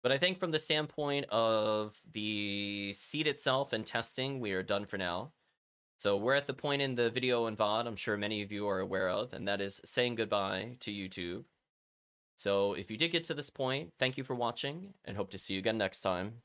Speaker 1: But I think from the standpoint of the seed itself and testing, we are done for now. So we're at the point in the video and VOD I'm sure many of you are aware of, and that is saying goodbye to YouTube. So if you did get to this point, thank you for watching, and hope to see you again next time.